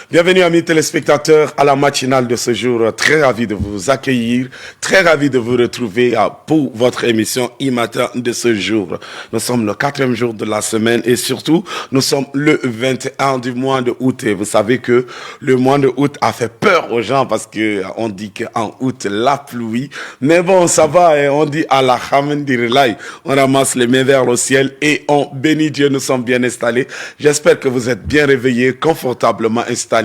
Bienvenue amis téléspectateurs à la matinale de ce jour. Très ravi de vous accueillir, très ravi de vous retrouver pour votre émission e-matin de ce jour. Nous sommes le 4e jour de la semaine et surtout nous sommes le 21 du mois de août. Et vous savez que le mois de août a fait peur aux gens parce que on dit qu'en août la pluie. Mais bon, ça va et on dit alhamdulillah. On ramasse les mains vers le ciel et on bénit Dieu. Nous sommes bien installés. J'espère que vous êtes bien réveillés, confortablement installés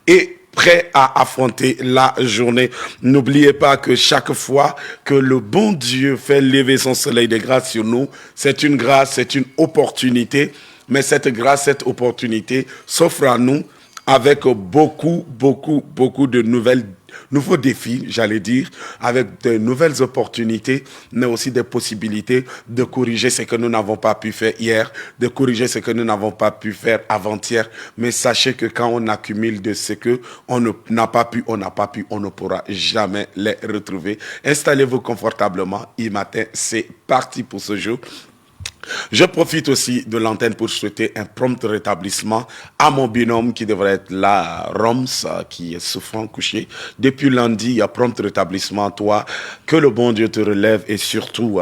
et prêts à affronter la journée. N'oubliez pas que chaque fois que le bon Dieu fait lever son soleil de grâce sur nous, c'est une grâce, c'est une opportunité. Mais cette grâce, cette opportunité s'offre à nous avec beaucoup de nouveaux défis, j'allais dire, avec de nouvelles opportunités, mais aussi des possibilités de corriger ce que nous n'avons pas pu faire hier, de corriger ce que nous n'avons pas pu faire avant-hier. Mais sachez que quand on accumule de ce que on n'a pas pu, on ne pourra jamais les retrouver. Installez-vous confortablement. E-matin, c'est parti pour ce jour. Je profite aussi de l'antenne pour souhaiter un prompt rétablissement à mon binôme qui devrait être là, Roms, qui est souffrant couché. Depuis lundi, prompt rétablissement à toi. Que le bon Dieu te relève et surtout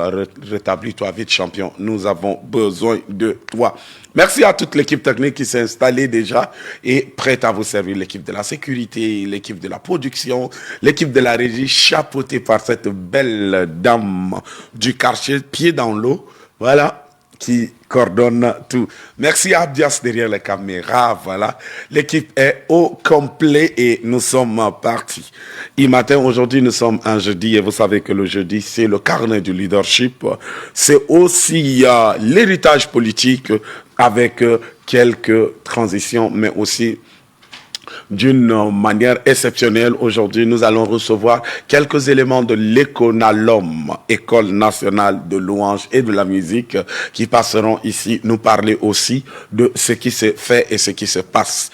rétablis-toi vite, champion. Nous avons besoin de toi. Merci à toute l'équipe technique qui s'est installée déjà et prête à vous servir. L'équipe de la sécurité, l'équipe de la production, l'équipe de la régie, chapeautée par cette belle dame du quartier, pied dans l'eau. Voilà, qui coordonne tout. Merci à Abdias derrière les caméras. Voilà, l'équipe est au complet et nous sommes partis. E-matin, aujourd'hui, nous sommes un jeudi et vous savez que le jeudi, c'est le carnet du leadership. C'est aussi l'héritage politique avec quelques transitions, mais aussi d'une manière exceptionnelle. Aujourd'hui, nous allons recevoir quelques éléments de l'Éconalum, École nationale de louange et de la musique, qui passeront ici nous parler aussi de ce qui se fait et ce qui se passe.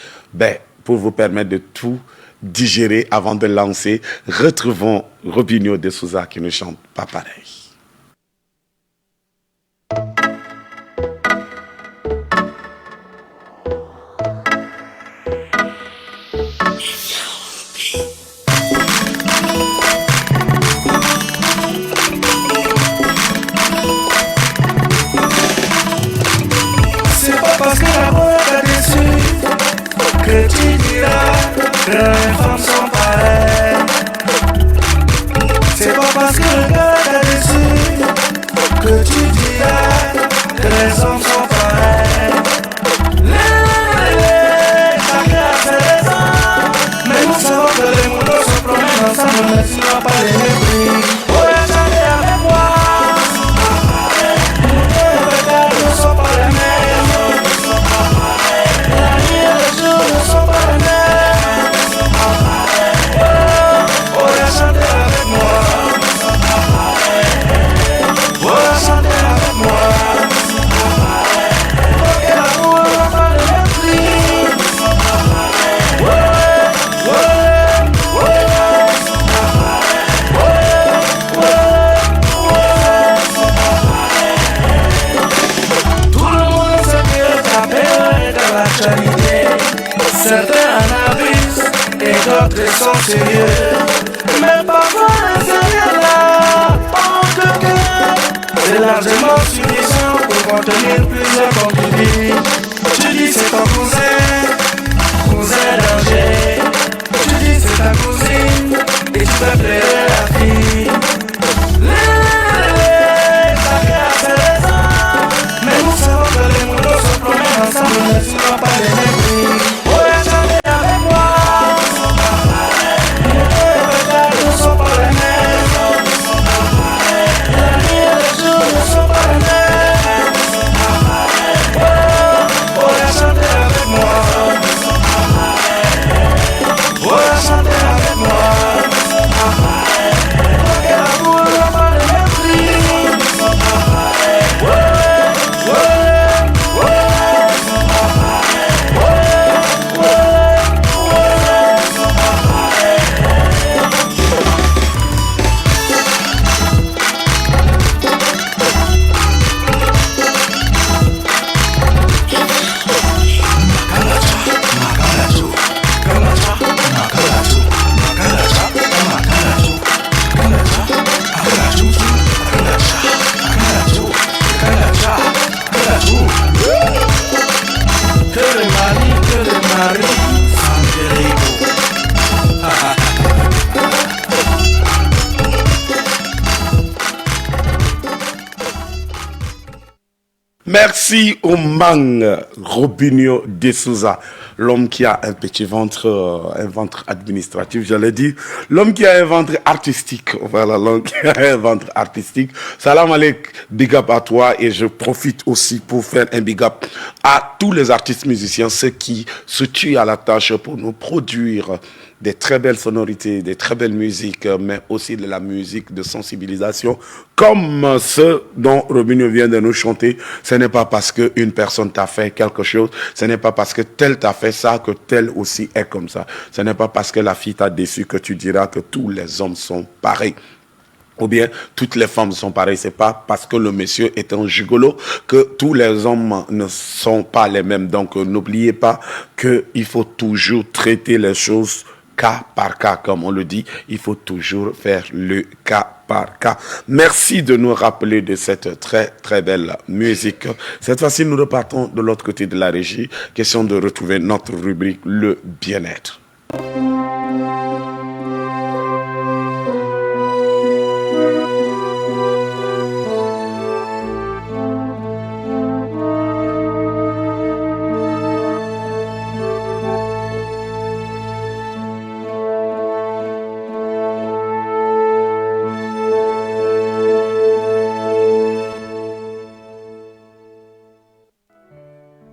Pour vous permettre de tout digérer avant de lancer, retrouvons Robinho de Souza qui ne chante pas pareil. Parce que l'amour t'a déçu, que tu diras que les femmes sont pareilles. C'est pas parce que le gars t'a déçu, que tu diras que les hommes sont pareils. Chacun a ses raisons, mais nous savons que les motos se promènent ensemble, mais tu n'as pas les mépris. Oh, chanter avec moi, les regards ne sont pas les mêmes. Certains en abusent et d'autres sont sérieux. Mais parfois les sérieux là, en tout cas, c'est largement suffisant pour contenir plusieurs concubines. Tu dis c'est ton cousin danger. Tu dis c'est ta cousine et tu peux plaider la fille. Chacun a ses raisons, mais nous savons que les motos se promènent ensemble, mais tu n'as pas les mépris. Chanter avec moi. Merci au Mang Robinho de Souza, l'homme qui a un petit ventre, un ventre administratif, j'allais dire, l'homme qui a un ventre artistique, voilà, l'homme qui a un ventre artistique. Salam alek, big up à toi, et je profite aussi pour faire un big up à tous les artistes musiciens, ceux qui se tuent à la tâche pour nous produire des très belles sonorités, des très belles musiques, mais aussi de la musique de sensibilisation, comme ce dont Robinho vient de nous chanter. Ce n'est pas parce qu'une personne t'a fait quelque chose, ce n'est pas parce que tel t'a fait ça que tel aussi est comme ça. Ce n'est pas parce que la fille t'a déçu que tu diras que tous les hommes sont pareils. Ou bien toutes les femmes sont pareilles. C'est pas parce que le monsieur est un gigolo que tous les hommes ne sont pas les mêmes. Donc n'oubliez pas qu'il faut toujours traiter les choses cas par cas, comme on le dit. Il faut toujours faire le cas par cas. Merci de nous rappeler de cette très très belle musique. Cette fois-ci, nous repartons de l'autre côté de la régie. Question de retrouver notre rubrique le bien-être.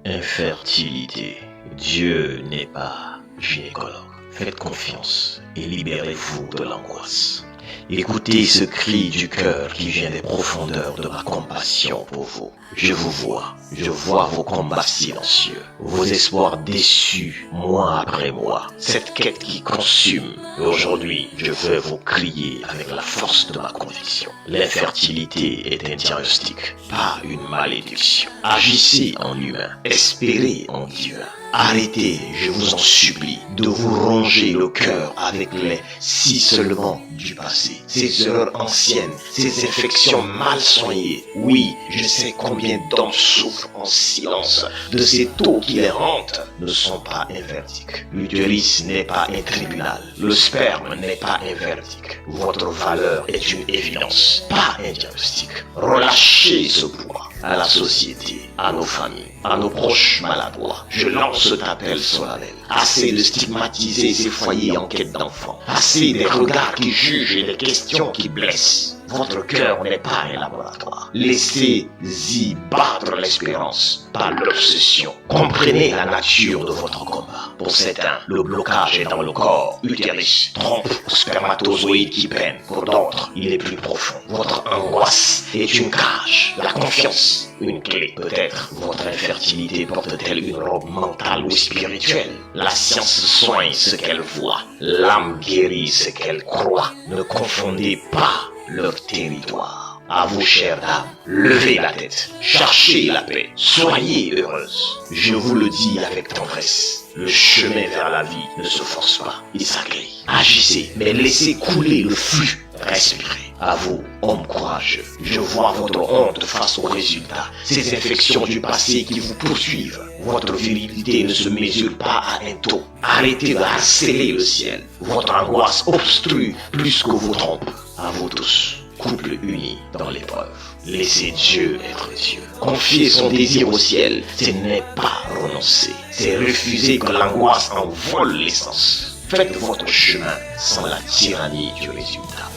Infertilité. Dieu n'est pas gynécologue. Faites confiance et libérez-vous de l'angoisse. Écoutez ce cri du cœur qui vient des profondeurs de ma compassion pour vous. Je vous vois, je vois vos combats silencieux, vos espoirs déçus, mois après mois, cette quête qui consume. Aujourd'hui, je veux vous crier avec la force de ma conviction. L'infertilité est un diagnostic, pas une malédiction. Agissez en humain, espérez en divin. Arrêtez, je vous en supplie, de vous ronger le cœur avec les si seulement du passé. Ces erreurs anciennes, ces infections mal soignées. Oui, je sais combien d'hommes souffrent en silence de ces taux qui les hantent ne sont pas invertiques. L'utérus n'est pas un tribunal. Le sperme n'est pas un verdict. Votre valeur est une évidence, pas un diagnostic. Relâchez ce poids à la société, à nos familles, à nos proches maladroits. Je lance cet appel solennel. Assez de stigmatiser ces foyers en quête d'enfants. Assez des regards qui jugent et des questions qui blessent. Votre cœur n'est pas un laboratoire. Laissez-y battre l'espérance, pas l'obsession. Comprenez la nature de votre combat. Pour certains, le blocage est dans le corps, utérus, trompe, spermatozoïde qui peine. Pour d'autres, il est plus profond. Votre angoisse est une cage, la confiance, une clé. Peut-être votre infertilité porte-t-elle une robe mentale ou spirituelle. La science soigne ce qu'elle voit, l'âme guérit ce qu'elle croit. Ne confondez pas leur territoire. À vous, chères dames, levez la tête, cherchez la paix, soyez heureuses. Je vous le dis avec tendresse, le chemin vers la vie ne se force pas, il s'agrée. Agissez, mais laissez couler le flux, respirez. À vous, hommes courageux, je vois votre honte face aux résultats, ces infections du passé qui vous poursuivent. Votre virilité ne se mesure pas à un taux. Arrêtez de harceler le ciel. Votre angoisse obstrue plus que vous trompe. À vous tous, couple uni dans l'épreuve. Laissez Dieu être Dieu. Confier son désir au ciel, ce n'est pas renoncer. C'est refuser que l'angoisse envole l'essence. Faites votre chemin sans la tyrannie du résultat.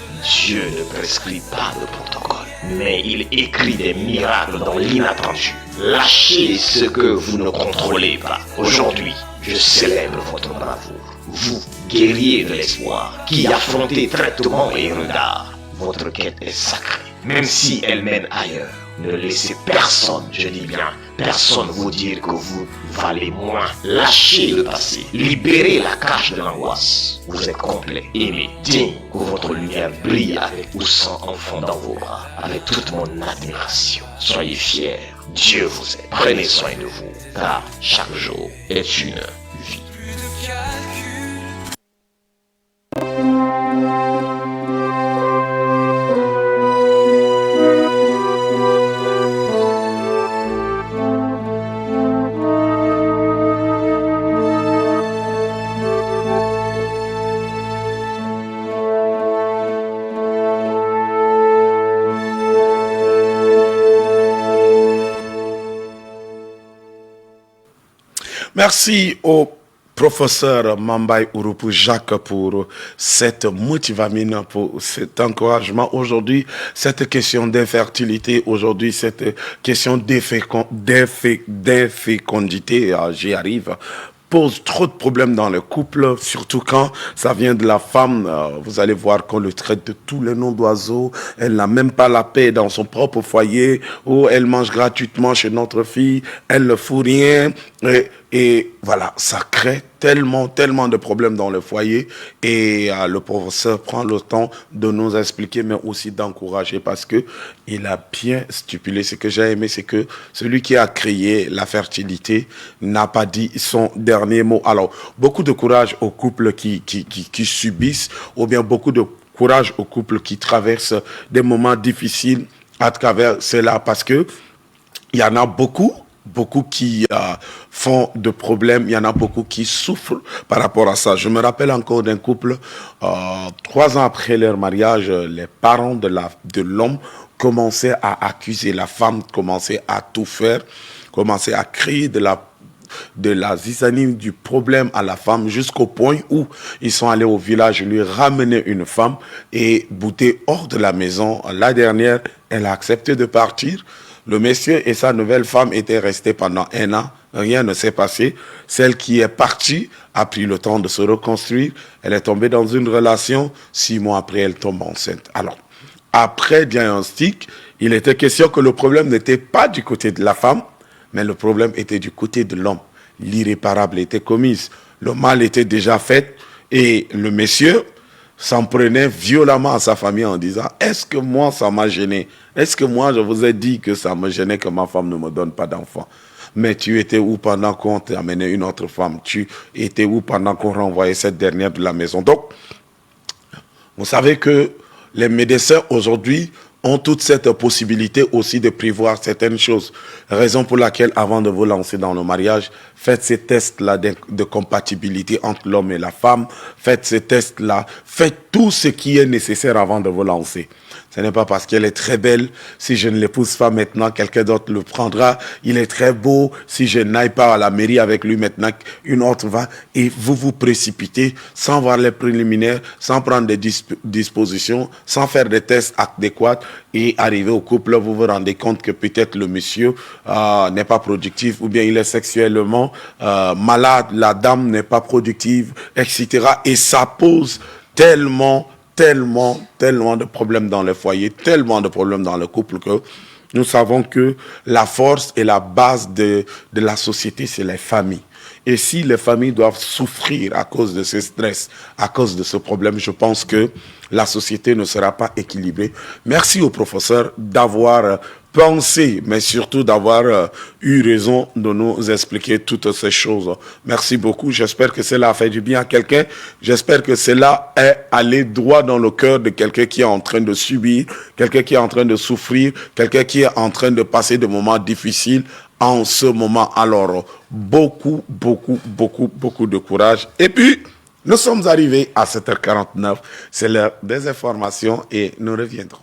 Dieu ne prescrit pas de protocole, mais il écrit des miracles dans l'inattendu. Lâchez ce que vous ne contrôlez pas. Aujourd'hui, je célèbre votre bravoure. Vous, guerriers de l'espoir, qui affrontez traitement et regard. Votre quête est sacrée, même si elle mène ailleurs. Ne laissez personne, je dis bien, personne vous dire que vous valez moins. Lâchez le passé, libérez la cage de l'angoisse. Vous êtes complet, aimé, digne, que votre lumière brille avec ou sans enfant dans vos bras, avec toute mon admiration. Soyez fiers, Dieu vous aime. Prenez soin de vous, car chaque jour est une vie. Merci au professeur Mambaye Urupu Jacques pour cette motivamine, pour cet encouragement. Aujourd'hui, cette question d'infertilité, aujourd'hui, cette question d'infécondité, j'y arrive, pose trop de problèmes dans le couple, surtout quand ça vient de la femme. Vous allez voir qu'on le traite de tous les noms d'oiseaux. Elle n'a même pas la paix dans son propre foyer, où elle mange gratuitement chez notre fille, elle ne fout rien. Et voilà, ça crée tellement de problèmes dans le foyer. Et le professeur prend le temps de nous expliquer, mais aussi d'encourager, parce que il a bien stipulé. Ce que j'ai aimé, c'est que celui qui a créé la fertilité n'a pas dit son dernier mot. Alors, beaucoup de courage aux couples qui subissent, ou bien beaucoup de courage aux couples qui traversent des moments difficiles à travers cela, parce que il y en a beaucoup qui font de problèmes, il y en a beaucoup qui souffrent par rapport à ça. Je me rappelle encore d'un couple, 3 ans après leur mariage, les parents de l'homme commençaient à accuser la femme, commençaient à tout faire, commençaient à créer de la zizanie, du problème à la femme, jusqu'au point où ils sont allés au village lui ramener une femme et bouter hors de la maison. La dernière, elle a accepté de partir. Le monsieur et sa nouvelle femme étaient restés pendant 1 an. Rien ne s'est passé. Celle qui est partie a pris le temps de se reconstruire. Elle est tombée dans une relation. 6 mois après, elle tombe enceinte. Alors, après diagnostic, il était question que le problème n'était pas du côté de la femme, mais le problème était du côté de l'homme. L'irréparable était commise. Le mal était déjà fait. Et le monsieur s'en prenait violemment à sa famille en disant « Est-ce que moi, ça m'a gêné? Est-ce que moi, je vous ai dit que ça me gênait que ma femme ne me donne pas d'enfant? Mais tu étais où pendant qu'on t'amenait une autre femme? Tu étais où pendant qu'on renvoyait cette dernière de la maison ?» Donc, vous savez que les médecins aujourd'hui ont toute cette possibilité aussi de prévoir certaines choses. Raison pour laquelle, avant de vous lancer dans le mariage, faites ces tests-là de compatibilité entre l'homme et la femme. Faites ces tests-là. Faites tout ce qui est nécessaire avant de vous lancer. Ce n'est pas parce qu'elle est très belle, si je ne l'épouse pas maintenant, quelqu'un d'autre le prendra. Il est très beau, si je n'aille pas à la mairie avec lui maintenant, une autre va. Et vous vous précipitez sans voir les préliminaires, sans prendre des dispositions, sans faire des tests adéquats. Et arrivé au couple, vous vous rendez compte que peut-être le monsieur n'est pas productif, ou bien il est sexuellement malade, la dame n'est pas productive, etc. Et ça pose tellement de problèmes dans le foyer, tellement de problèmes dans le couple que nous savons que la force et la base de la société, c'est les familles. Et si les familles doivent souffrir à cause de ce stress, à cause de ce problème, je pense que la société ne sera pas équilibrée. Merci au professeur d'avoir pensé, mais surtout d'avoir eu raison de nous expliquer toutes ces choses. Merci beaucoup. J'espère que cela a fait du bien à quelqu'un. J'espère que cela est allé droit dans le cœur de quelqu'un qui est en train de subir, quelqu'un qui est en train de souffrir, quelqu'un qui est en train de passer des moments difficiles en ce moment. Alors, beaucoup de courage. Et puis, nous sommes arrivés à 7h49. C'est l'heure des informations et nous reviendrons.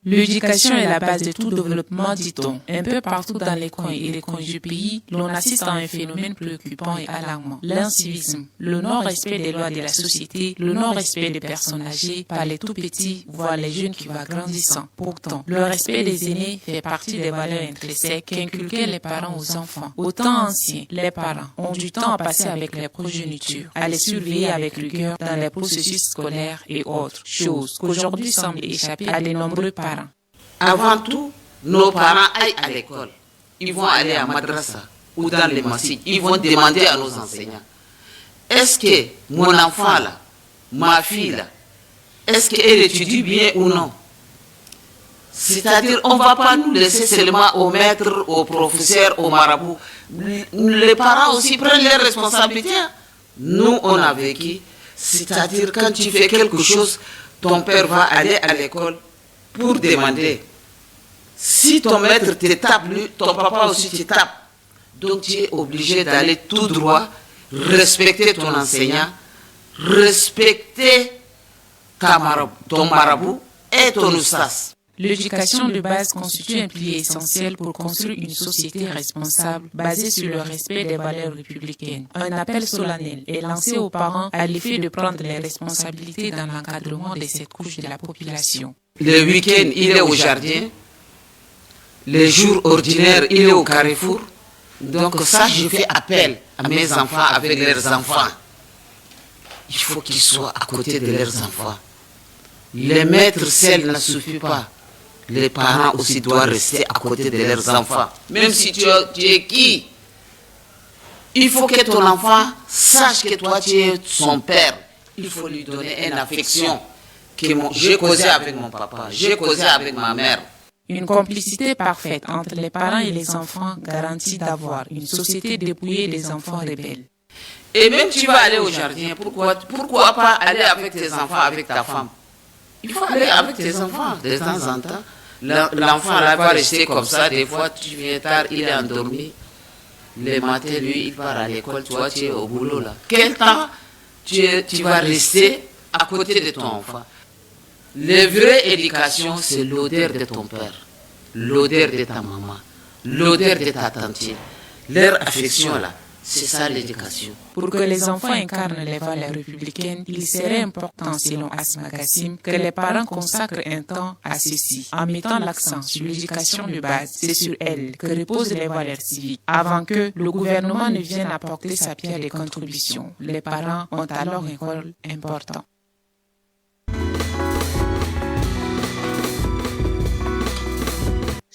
L'éducation est la base de tout développement, dit-on. Un peu partout dans les coins et les coins du pays, l'on assiste à un phénomène préoccupant et alarmant. L'incivisme, le non-respect des lois de la société, le non-respect des personnes âgées par les tout-petits, voire les jeunes qui vont grandissant. Pourtant, le respect des aînés fait partie des valeurs intrinsèques qu'inculquaient les parents aux enfants. Au temps ancien, les parents ont du temps à passer avec les progénitures, à les surveiller avec rigueur dans les processus scolaires et autres choses qu'aujourd'hui semblent échapper à de nombreux parents. Avant tout, nos parents aillent à l'école. Ils vont aller à madrasa ou dans les masjids. Ils vont demander à nos enseignants, est-ce que mon enfant là, ma fille là, est-ce qu'elle étudie bien ou non? C'est-à-dire, on ne va pas nous laisser seulement aux maîtres, aux professeurs, aux marabouts. Les parents aussi prennent leurs responsabilités. Nous, on a vécu. C'est-à-dire, quand tu fais quelque chose, ton père va aller à l'école pour demander. Si ton maître te tape, ton papa aussi te tape. Donc tu es obligé d'aller tout droit, respecter ton enseignant, respecter ton marabout est ton oustas. L'éducation de base constitue un pilier essentiel pour construire une société responsable basée sur le respect des valeurs républicaines. Un appel solennel est lancé aux parents à l'effet de prendre les responsabilités dans l'encadrement de cette couche de la population. Le week-end, il est au jardin. Les jours ordinaires, il est au carrefour. Donc ça, je fais appel à mes enfants avec leurs enfants. Il faut qu'ils soient à côté de leurs enfants. Les maîtres seuls ne suffit pas. Les parents aussi doivent rester à côté de leurs enfants. Même si tu es qui, il faut que ton enfant sache que toi tu es son père. Il faut lui donner une affection. J'ai causé avec mon papa, j'ai causé avec ma mère. Une complicité parfaite entre les parents et les enfants garantit d'avoir une société dépouillée des enfants rebelles. Et même tu vas aller au jardin, pourquoi pas aller avec tes enfants, avec ta femme? Il faut aller avec tes enfants de temps en temps. L'enfant là va rester comme ça, des fois tu viens tard, il est endormi. Le matin, lui, il part à l'école, toi tu es au boulot là. Quel temps tu vas rester à côté de ton enfant? La vraie éducation, c'est l'odeur de ton père, l'odeur de ta maman, l'odeur de ta tante. Leur affection là, c'est ça l'éducation. Pour que les enfants incarnent les valeurs républicaines, il serait important, selon Asma Kassim, que les parents consacrent un temps à ceci. En mettant l'accent sur l'éducation de base, c'est sur elle que reposent les valeurs civiques. Avant que le gouvernement ne vienne apporter sa pierre de contribution, les parents ont alors un rôle important.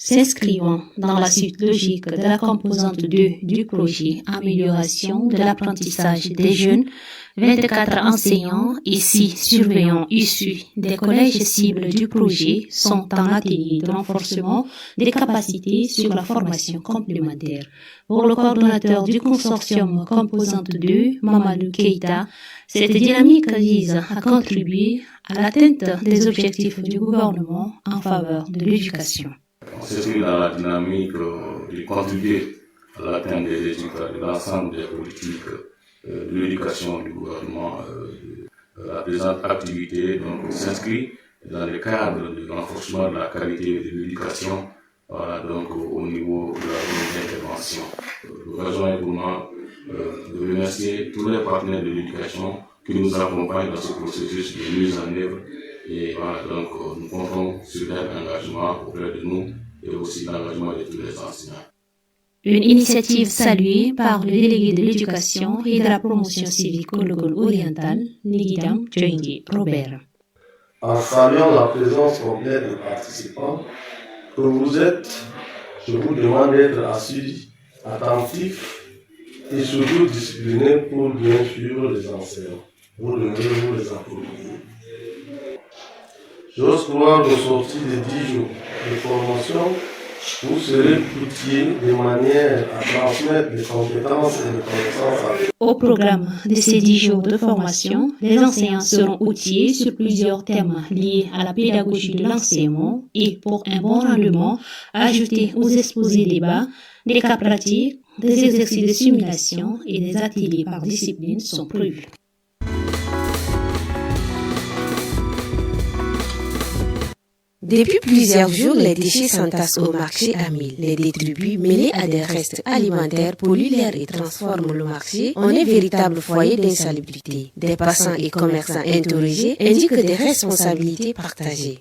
S'inscrivant dans la suite logique de la composante 2 du projet Amélioration de l'apprentissage des jeunes, 24 enseignants et 6 surveillants issus des collèges cibles du projet sont en atelier de renforcement des capacités sur la formation complémentaire. Pour le coordonnateur du consortium composante 2, Mamadou Keïta, cette dynamique vise à contribuer à l'atteinte des objectifs du gouvernement en faveur de l'éducation. On s'inscrit dans la dynamique de contribuer à l'atteinte des résultats de l'ensemble des politiques de l'éducation du gouvernement. La présente activité s'inscrit dans le cadre du renforcement de la qualité de l'éducation au niveau de la intervention. L'occasion est pour moi de remercier tous les partenaires de l'éducation qui nous accompagnent dans ce processus de mise en œuvre. Et voilà, nous comptons sur leur engagement auprès de nous et aussi l'engagement de tous les enseignants. Une initiative saluée par le délégué de l'éducation et de la promotion civique au Logol oriental, Nigidam Tchoingi Robert. En saluant la présence complète des participants, que vous êtes, je vous demande d'être assis, attentifs et surtout disciplinés pour bien suivre les enseignants. Vous demeurez-vous les applaudir. J'ose croire qu'au sortir des 10 jours de formation, vous serez outillés de manière à transmettre des compétences et des connaissances. Au programme de ces 10 jours de formation, les enseignants seront outillés sur plusieurs thèmes liés à la pédagogie de l'enseignement et pour un bon rendement, ajoutés aux exposés débats, des cas pratiques, des exercices de simulation et des ateliers par discipline sont prévus. Depuis plusieurs jours, les déchets s'entassent au marché à 1000. Les détritus mêlés à des restes alimentaires polluent l'air et transforment le marché en un véritable foyer d'insalubrité. Des passants et commerçants interrogés indiquent des responsabilités partagées.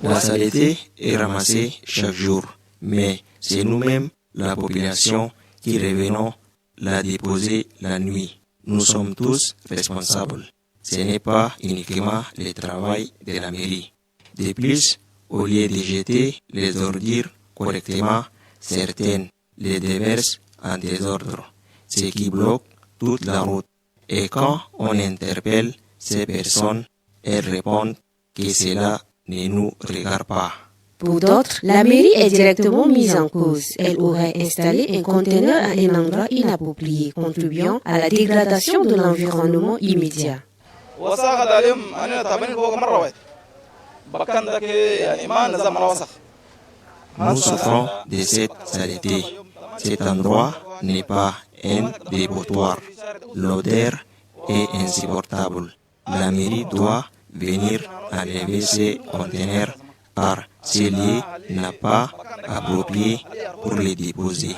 La saleté est ramassée chaque jour, mais c'est nous-mêmes, la population, qui revenons la déposer la nuit. Nous sommes tous responsables. Ce n'est pas uniquement le travail de la mairie. De plus, au lieu de jeter les ordures correctement, certaines les déversent en désordre, ce qui bloque toute la route. Et quand on interpelle ces personnes, elles répondent que cela ne nous regarde pas. Pour d'autres, la mairie est directement mise en cause. Elle aurait installé un conteneur à un endroit inapproprié, contribuant à la dégradation de l'environnement immédiat. Nous souffrons de cette saleté. Cet endroit n'est pas un dépotoir. L'odeur est insupportable. La mairie doit venir enlever ces conteneurs car celui n'a pas approprié pour les déposer.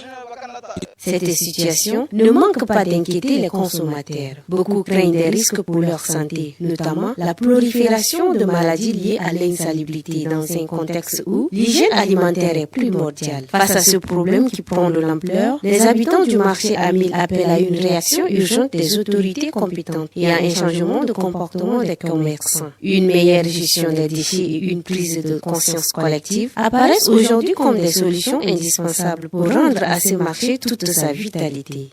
Cette situation ne manque pas d'inquiéter les consommateurs. Beaucoup craignent des risques pour leur santé, notamment la prolifération de maladies liées à l'insalubrité dans un contexte où l'hygiène alimentaire est primordiale. Face à ce problème qui prend de l'ampleur, les habitants du marché à Mille appellent à une réaction urgente des autorités compétentes et à un changement de comportement des commerçants. Une meilleure gestion des déchets et une prise de conscience collective apparaissent aujourd'hui comme des solutions indispensables pour rendre à ce marché toute sa vitalité.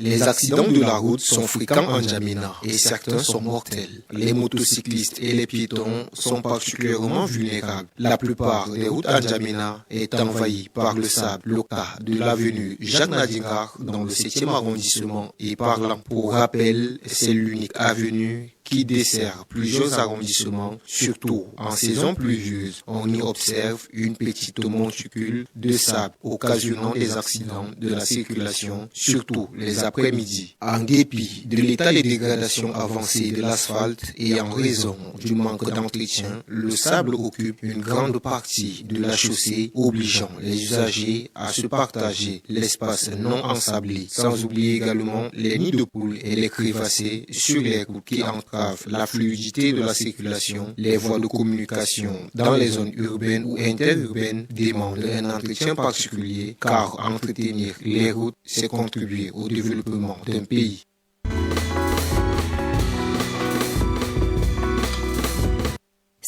Les accidents de la route sont fréquents en N'Djamena et certains sont mortels. Les motocyclistes et les piétons sont particulièrement vulnérables. La plupart des routes en N'Djamena est envahie par le sable. Le cas de l'avenue Jacques Nadingar dans le 7e arrondissement est parlant. Pour rappel, c'est l'unique avenue qui dessert plusieurs arrondissements, surtout en saison pluvieuse. On y observe une petite monticule de sable occasionnant des accidents de la circulation, surtout les après-midi. En dépit de l'état de dégradation avancée de l'asphalte et en raison du manque d'entretien, le sable occupe une grande partie de la chaussée, obligeant les usagers à se partager l'espace non ensablé. Sans oublier également les nids de poules et les crévassés sur les routes qui entravent la fluidité de la circulation. Les voies de communication dans les zones urbaines ou interurbaines demandent un entretien particulier, car entretenir les routes, c'est contribuer au développement d'un pays.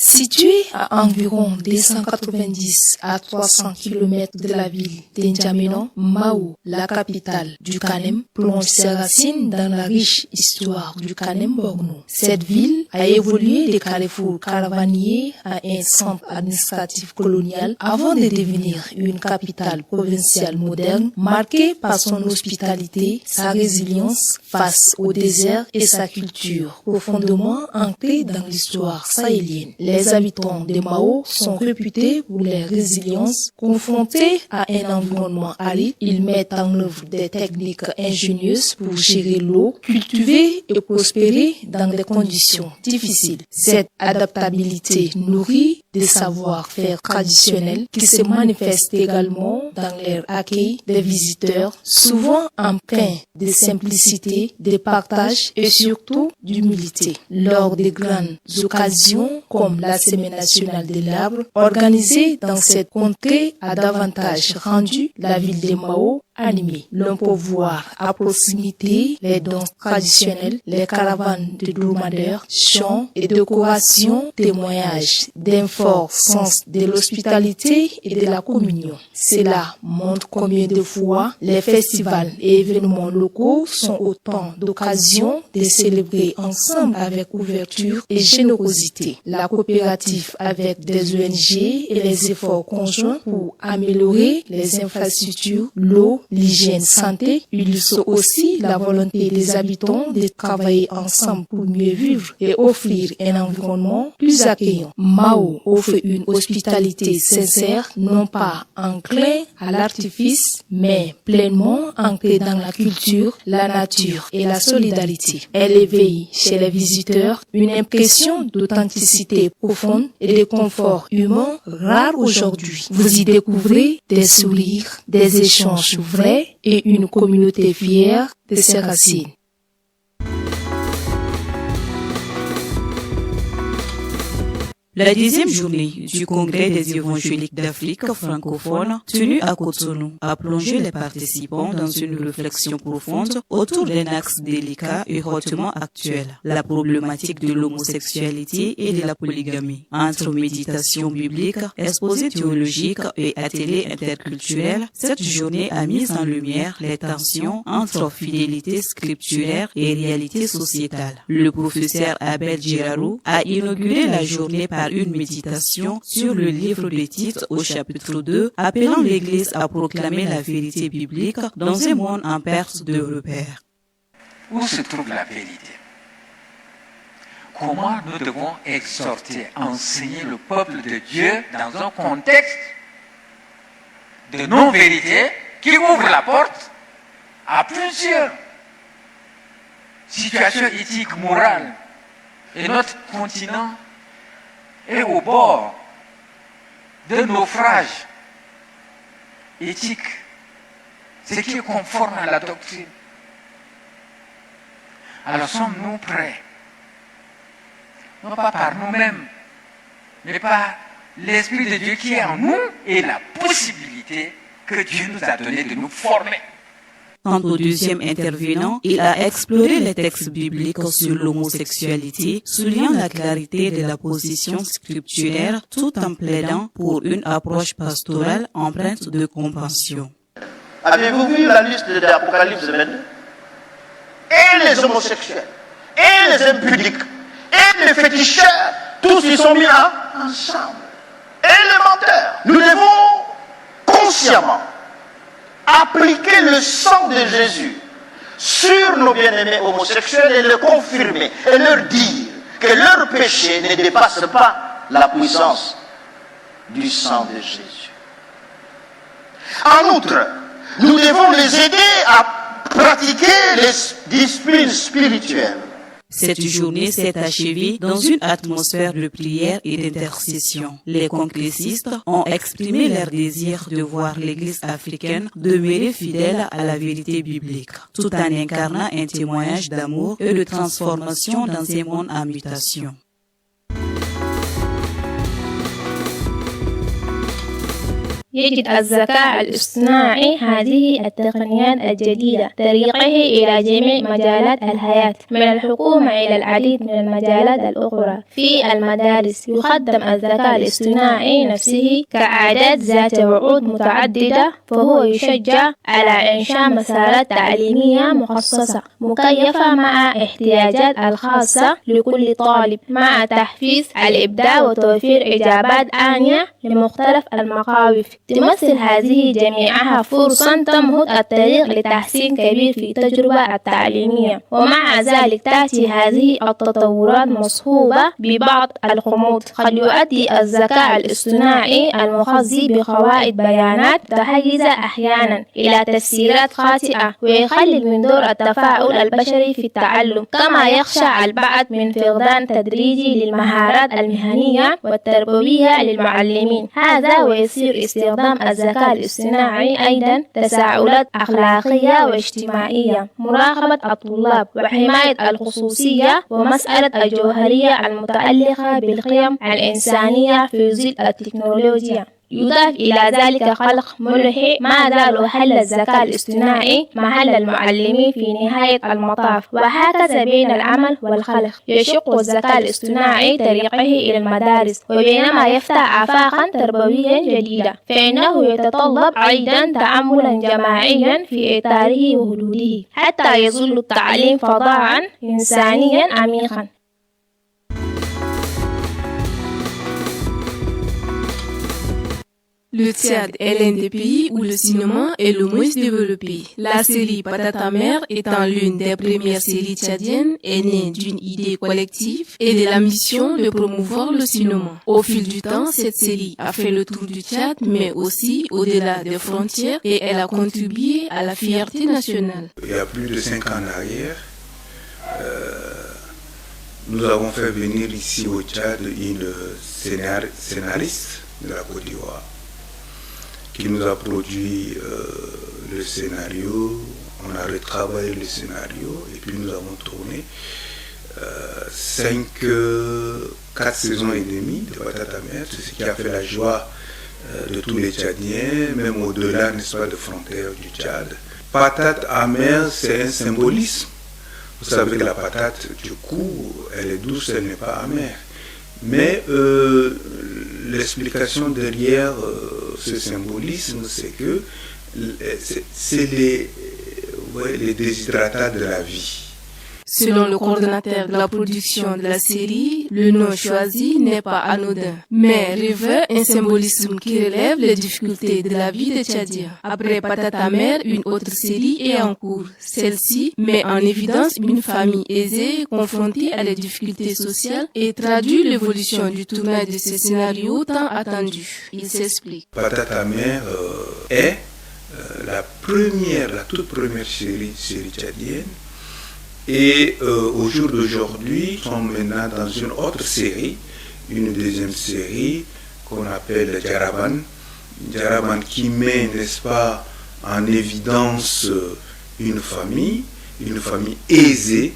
Situé à environ 290 à 300 km de la ville d'N'Djamena, Mao, la capitale du Kanem, plonge ses racines dans la riche histoire du Kanem-Borno. Cette ville a évolué des carrefours caravaniers à un centre administratif colonial avant de devenir une capitale provinciale moderne, marquée par son hospitalité, sa résilience face au désert et sa culture profondément ancrée dans l'histoire sahélienne. Les habitants de Mao sont réputés pour leur résilience. Confrontés à un environnement aride, ils mettent en œuvre des techniques ingénieuses pour gérer l'eau, cultiver et prospérer dans des conditions difficiles. Cette adaptabilité nourrit des savoir-faire traditionnels qui se manifestent également dans leur accueil des visiteurs, souvent empreints de simplicité, de partage et surtout d'humilité. Lors des grandes occasions comme la Semaine nationale de l'arbre, organisée dans cette contrée, a davantage rendu la ville de Mao animée. L'on peut voir à proximité les danses traditionnelles, les caravanes de dromadaires, chants et décorations, témoignages d'un fort sens de l'hospitalité et de la communion. Cela montre combien de fois les festivals et événements locaux sont autant d'occasions de célébrer ensemble avec ouverture et générosité. La coopérative avec des ONG et les efforts conjoints pour améliorer les infrastructures, l'eau, l'hygiène santé illustrent aussi la volonté des habitants de travailler ensemble pour mieux vivre et offrir un environnement plus accueillant. Mao offre une hospitalité sincère, non pas enclin à l'artifice, mais pleinement ancrée dans la culture, la nature et la solidarité. Elle éveille chez les visiteurs une impression d'authenticité profonde et de confort humain rare aujourd'hui. Vous y découvrez des sourires, des échanges vrais et une communauté fière de ses racines. La 10e journée du Congrès des évangéliques d'Afrique francophone, tenu à Cotonou, a plongé les participants dans une réflexion profonde autour d'un axe délicat et hautement actuel, la problématique de l'homosexualité et de la polygamie. Entre méditation biblique, exposés théologiques et ateliers interculturels, cette journée a mis en lumière les tensions entre fidélité scripturaire et réalité sociétale. Le professeur Abel Girarou a inauguré la journée par une méditation sur le livre des titres au chapitre 2, appelant l'Église à proclamer la vérité biblique dans un monde en perte de repères. Où se trouve la vérité? Comment nous devons exhorter, enseigner le peuple de Dieu dans un contexte de non-vérité qui ouvre la porte à plusieurs situations éthiques, morales. Et notre continent est au bord d'un naufrage éthique, ce qui est conforme à la doctrine. Alors sommes-nous prêts, non pas par nous-mêmes, mais par l'Esprit de Dieu qui est en nous et la possibilité que Dieu nous a donné de nous former. Quant au deuxième intervenant, il a exploré les textes bibliques sur l'homosexualité, soulignant la clarité de la position scripturaire tout en plaidant pour une approche pastorale empreinte de compassion. Avez-vous vu la liste de l'Apocalypse 22? Et les homosexuels, et les impudiques, et les féticheurs, tous ils sont mis ensemble. Et les menteurs. Nous devons consciemment appliquer le sang de Jésus sur nos bien-aimés homosexuels et le confirmer et leur dire que leur péché ne dépasse pas la puissance du sang de Jésus. En outre, nous devons les aider à pratiquer les disciplines spirituelles. Cette journée s'est achevée dans une atmosphère de prière et d'intercession. Les congressistes ont exprimé leur désir de voir l'Église africaine demeurer fidèle à la vérité biblique, tout en incarnant un témoignage d'amour et de transformation dans un monde en mutation. يجد الذكاء الاصطناعي هذه التقنيات الجديدة طريقه إلى جميع مجالات الحياة من الحكومة إلى العديد من المجالات الأخرى. في المدارس يخدم الذكاء الاصطناعي نفسه كأعداد ذات وعود متعددة، فهو يشجع على إنشاء مسارات تعليمية مخصصة مكيفة مع احتياجات الخاصة لكل طالب، مع تحفيز الإبداع وتوفير إجابات آنية لمختلف المخاوف. تمثل هذه جميعها فرصا تمهد الطريق لتحسين كبير في التجربة التعليمية، ومع ذلك تأتي هذه التطورات مصحوبة ببعض الغموض. قد يؤدي الذكاء الاصطناعي المخزي بقواعد بيانات متحيزة أحيانا إلى تفسيرات خاطئة، ويقلل من دور التفاعل البشري في التعلم، كما يخشى البعض من فقدان تدريجي للمهارات المهنية والتربوية للمعلمين. هذا ويصير استخدام الذكاء الاصطناعي أيضا تساؤلات أخلاقية واجتماعية، مراقبة الطلاب وحماية الخصوصية ومسألة الجوهرية المتعلقة بالقيم الإنسانية في ظل التكنولوجيا. يضاف إلى ذلك خلق ملحق ما زال حل الذكاء الاصطناعي محل المعلمين في نهاية المطاف، وهكذا بين العمل والخلق. يشق الذكاء الاصطناعي طريقه إلى المدارس، وبينما يفتح آفاقا تربويا جديدة، فإنه يتطلب أيضا تعاملا جماعيا في إطاره وحدوده حتى يظل التعليم فضاء إنسانيا عميقا. Le Tchad est l'un des pays où le cinéma est le moins développé. La série Patata Mère, étant l'une des premières séries tchadiennes, est née d'une idée collective et de la mission de promouvoir le cinéma. Au fil du temps, cette série a fait le tour du Tchad, mais aussi au-delà des frontières, et elle a contribué à la fierté nationale. Il y a plus de 5 ans en arrière, nous avons fait venir ici au Tchad une scénariste de la Côte d'Ivoire, qui nous a produit le scénario. On a retravaillé le scénario et puis nous avons tourné 4 saisons et demie de Patata Mère. C'est ce qui a fait la joie de tous les Tchadiens, même au-delà, n'est-ce pas, de frontières du Tchad. Patate amère, c'est un symbolisme. Vous savez que la patate, du coup, elle est douce, elle n'est pas amère. Mais l'explication derrière ce symbolisme, c'est que c'est les déshydratats de la vie. Selon le coordonnateur de la production de la série, le nom choisi n'est pas anodin, mais revêt un symbolisme qui relève les difficultés de la vie des Tchadiens. Après Patata Mère, une autre série est en cours. Celle-ci met en évidence une famille aisée confrontée à des difficultés sociales et traduit l'évolution du tournage de ce scénario tant attendu. Il s'explique. Patata Mère est la toute première série tchadienne. Et au jour d'aujourd'hui, nous sommes maintenant dans une autre série, une deuxième série qu'on appelle Djaraban. Djaraban qui met, n'est-ce pas, en évidence une famille aisée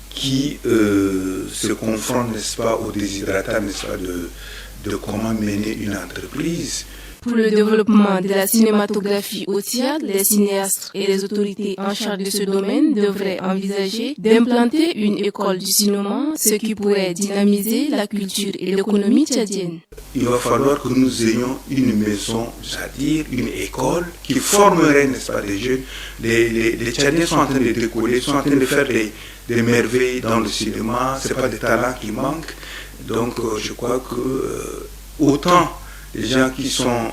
qui se confronte, n'est-ce pas, au déshydratat, n'est-ce pas, de comment mener une entreprise. Pour le développement de la cinématographie au Tchad, les cinéastes et les autorités en charge de ce domaine devraient envisager d'implanter une école du cinéma, ce qui pourrait dynamiser la culture et l'économie tchadienne. Il va falloir que nous ayons une maison, c'est-à-dire une école qui formerait, n'est-ce pas, des jeunes. Les Tchadiens sont en train de décoller, sont en train de faire des merveilles dans le cinéma, ce n'est pas des talents qui manquent. Donc je crois que autant les gens qui sont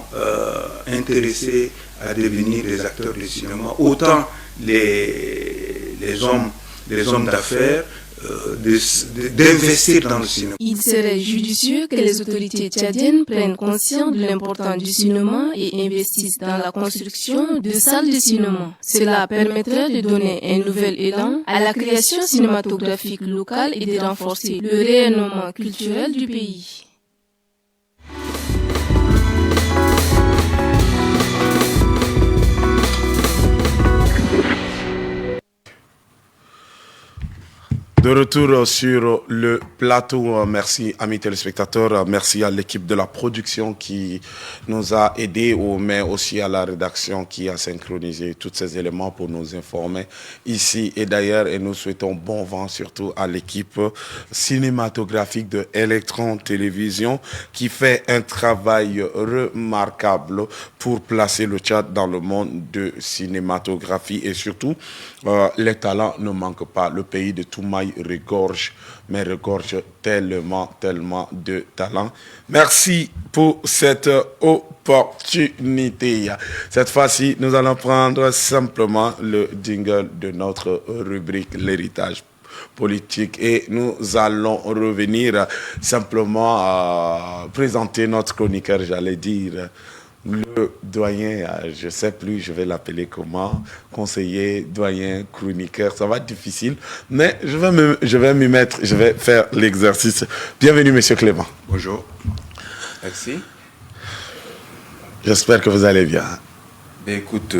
intéressés à devenir des acteurs de cinéma, autant les hommes d'affaires d'investir dans le cinéma. Il serait judicieux que les autorités tchadiennes prennent conscience de l'importance du cinéma et investissent dans la construction de salles de cinéma. Cela permettrait de donner un nouvel élan à la création cinématographique locale et de renforcer le rayonnement culturel du pays. De retour sur le plateau, merci amis téléspectateurs, merci à l'équipe de la production qui nous a aidés, mais aussi à la rédaction qui a synchronisé tous ces éléments pour nous informer ici et d'ailleurs. Et nous souhaitons bon vent surtout à l'équipe cinématographique de Electron Télévision qui fait un travail remarquable pour placer le Tchad dans le monde de cinématographie et surtout les talents ne manquent pas. Le pays de Toumaï regorge tellement de talents. Merci pour cette opportunité. Cette fois-ci, nous allons prendre simplement le jingle de notre rubrique l'héritage politique et nous allons revenir simplement à présenter notre chroniqueur, j'allais dire le doyen, je ne sais plus, je vais l'appeler comment, conseiller, doyen, chroniqueur, ça va être difficile, mais je vais m'y mettre, je vais faire l'exercice. Bienvenue, monsieur Clément. Bonjour. Merci. J'espère que vous allez bien. Ben écoute,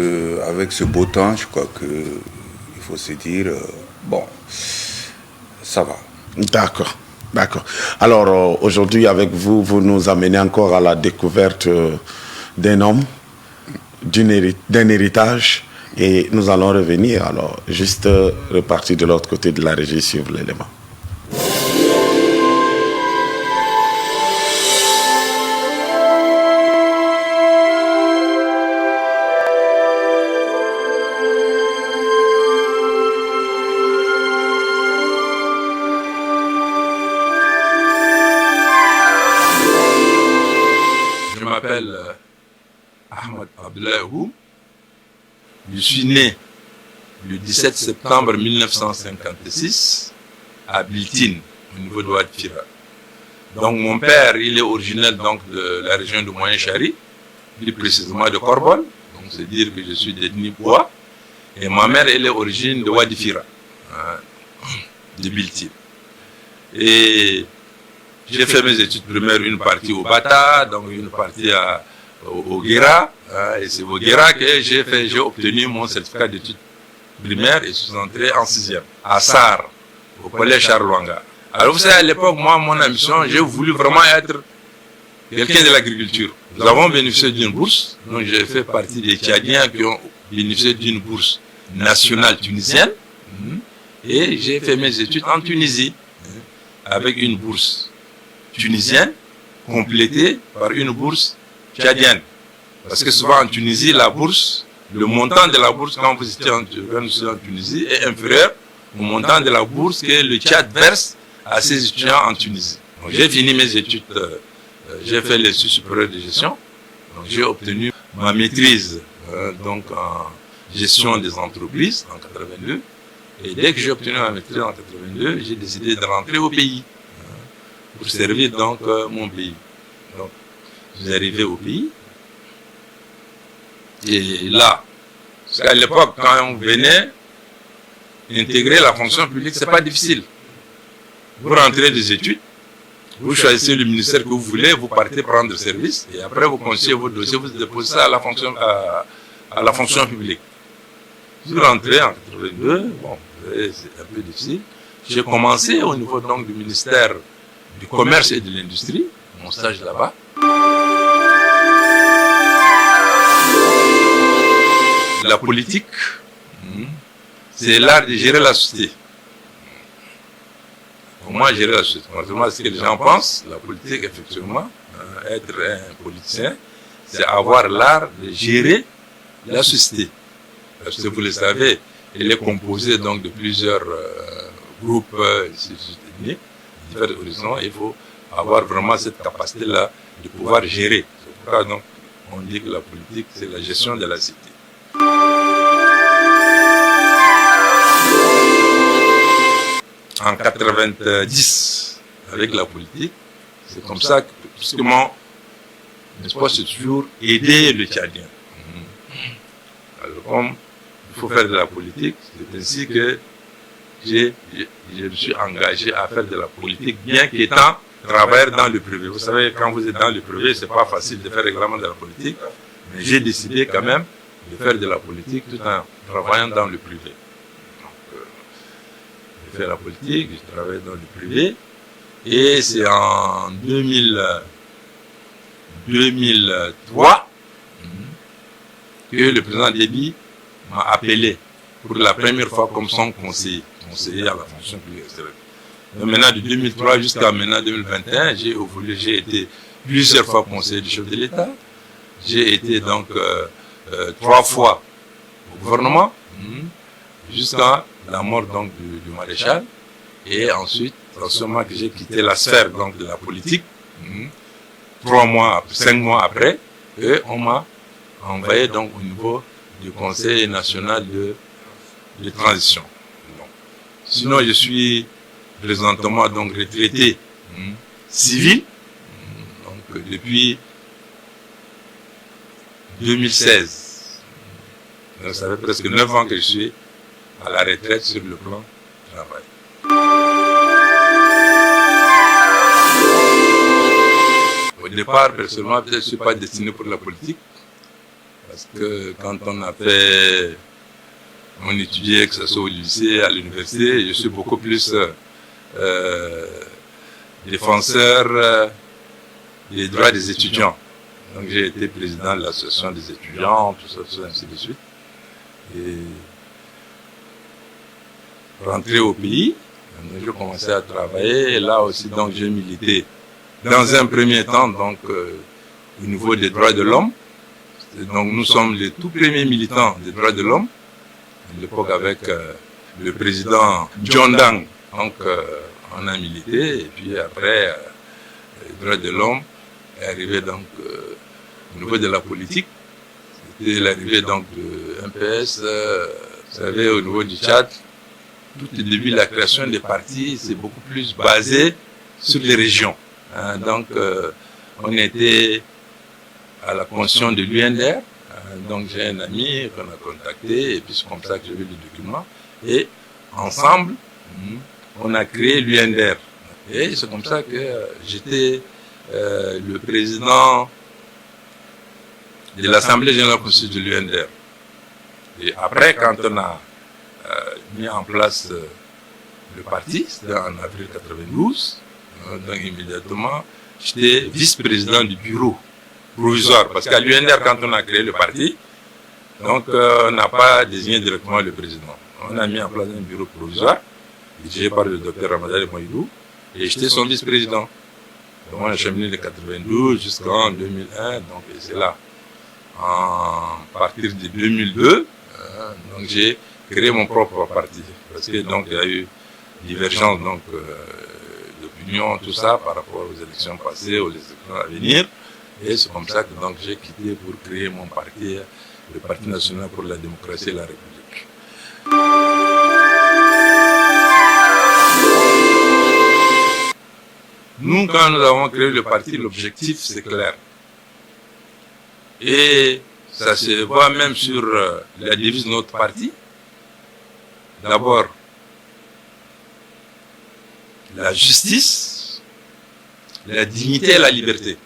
avec ce beau temps, je crois qu'il faut se dire, bon, ça va. D'accord. Alors, aujourd'hui, avec vous, vous nous amenez encore à la découverte d'un homme, d'un héritage, et nous allons revenir. Alors, juste repartir de l'autre côté de la régie, suivre l'élément. Je m'appelle Ahmed Abdoulaye Hou. Je suis né le 17 septembre 1956 à Biltine, au niveau de Ouadfira. Donc mon père, il est originaire donc, de la région de Moyen-Chari, plus précisément de Corbol, donc c'est dire que je suis d'ethnie Bois. Et ma mère, elle est originaire de Ouadfira, de Biltine. Et j'ai fait mes études primaires, une partie au Bata, donc une partie au Guéra. Et c'est au Guéra que j'ai obtenu mon certificat d'études primaires et je suis entré en 6e à Sar, au collège Charlouanga. Alors vous savez, à l'époque, moi, mon ambition, j'ai voulu vraiment être quelqu'un de l'agriculture. Nous avons bénéficié d'une bourse, donc j'ai fait partie des Tchadiens qui ont bénéficié d'une bourse nationale tunisienne. Et j'ai fait mes études en Tunisie avec une bourse tunisienne complétée par une bourse tchadienne. Parce que souvent en Tunisie, la bourse, le montant de la bourse quand vous étiez en Tunisie est inférieur au montant de la bourse que le Tchad verse à ses étudiants en Tunisie. Donc j'ai fini mes études, j'ai fait l'étude supérieure de gestion, donc j'ai obtenu ma maîtrise donc en gestion des entreprises en 82. Et dès que j'ai obtenu ma maîtrise en 82, j'ai décidé de rentrer au pays pour servir donc mon pays. Donc, je suis arrivé au pays Et là, parce qu'à l'époque, quand on venait intégrer la fonction publique, c'est pas difficile. Vous rentrez des études, vous choisissez le ministère que vous voulez, vous partez prendre service, et après vous constituez votre dossier, vous déposez ça à la fonction publique. Vous rentrez en 82, bon, c'est un peu difficile. J'ai commencé au niveau donc du ministère du Commerce et de l'Industrie, mon stage là-bas. La politique, c'est l'art de gérer la société. Comment gérer la société? Contrairement à ce que les gens pensent, la politique, effectivement, être un politicien, c'est avoir l'art de gérer la société. Parce que vous le savez, elle est composée donc de plusieurs groupes ethniques, différents horizons. Il faut avoir vraiment cette capacité-là de pouvoir gérer. C'est pourquoi donc on dit que la politique, c'est la gestion de la cité. En 90, avec la politique, c'est comme ça que, puisque mon espoir, c'est toujours aider le Tchadien. Alors, comme il faut faire de la politique, c'est ainsi que je me suis engagé à faire de la politique, bien qu'étant travailleur dans le privé. Vous savez, quand vous êtes dans le privé, c'est pas facile de faire régulièrement de la politique, mais j'ai décidé quand même de faire de la politique tout en travaillant dans le privé. Je fais la politique, je travaille dans le privé, et c'est en 2003 que le président Déby m'a appelé pour la première fois comme son conseiller à la fonction publique extérieure. Donc maintenant, de 2003 jusqu'à maintenant 2021, j'ai évolué, j'ai été plusieurs fois conseiller du chef de l'État. J'ai été donc 3 fois au gouvernement, jusqu'à la mort donc du maréchal. Et ensuite, seulement que j'ai quitté la sphère donc de la politique, 5 mois après, et on m'a envoyé donc au niveau du Conseil national de transition. Donc, sinon, je suis présentement donc retraité civil, donc depuis 2016. Donc, ça fait presque 9 ans que je suis à la retraite sur le plan du travail. Au départ, personnellement, je ne suis pas destiné pour la politique, parce que quand on étudiait, que ce soit au lycée, à l'université, je suis beaucoup plus défenseur des droits des étudiants. Donc j'ai été président de l'association des étudiants, tout ça, ainsi de suite. Et rentré au pays, j'ai commencé à travailler, et là aussi donc j'ai milité dans un premier temps donc au niveau des droits de l'homme. Donc nous sommes les tout premiers militants des droits de l'homme, à l'époque avec le président John Dang. Donc on a milité, et puis après les droits de l'homme est arrivé donc au niveau de la politique. C'était l'arrivée donc de MPS, vous savez, au niveau du Tchad. Tout au début, la création des partis, c'est beaucoup plus basé sur les régions. Donc, on était à la conscience de l'UNDR. Donc, j'ai un ami qu'on a contacté, et puis c'est comme ça que j'ai vu le document. Et ensemble, on a créé l'UNDR. Et c'est comme ça que j'étais le président de l'Assemblée générale constituée de l'UNDR. Et après, quand on a mis en place le parti, c'était en avril 92, donc immédiatement, j'étais vice-président du bureau provisoire, parce qu'à l'UNDR, quand on a créé le parti, donc on n'a pas désigné directement le président. On a mis en place un bureau provisoire, dirigé par le docteur Ramadan Moïdou, et j'étais son vice-président. Donc on a cheminé de 92 jusqu'en 2001, donc c'est là. À partir de 2002, donc j'ai créé mon propre parti, parce que donc il y a eu divergence donc d'opinion, tout ça par rapport aux élections passées, aux élections à venir, et c'est comme ça que donc j'ai quitté pour créer mon parti, le Parti national pour la démocratie et la République. Nous, quand nous avons créé le parti, l'objectif c'est clair. Et Ça se voit même sur la devise de notre parti. D'abord, la justice, la dignité et la liberté.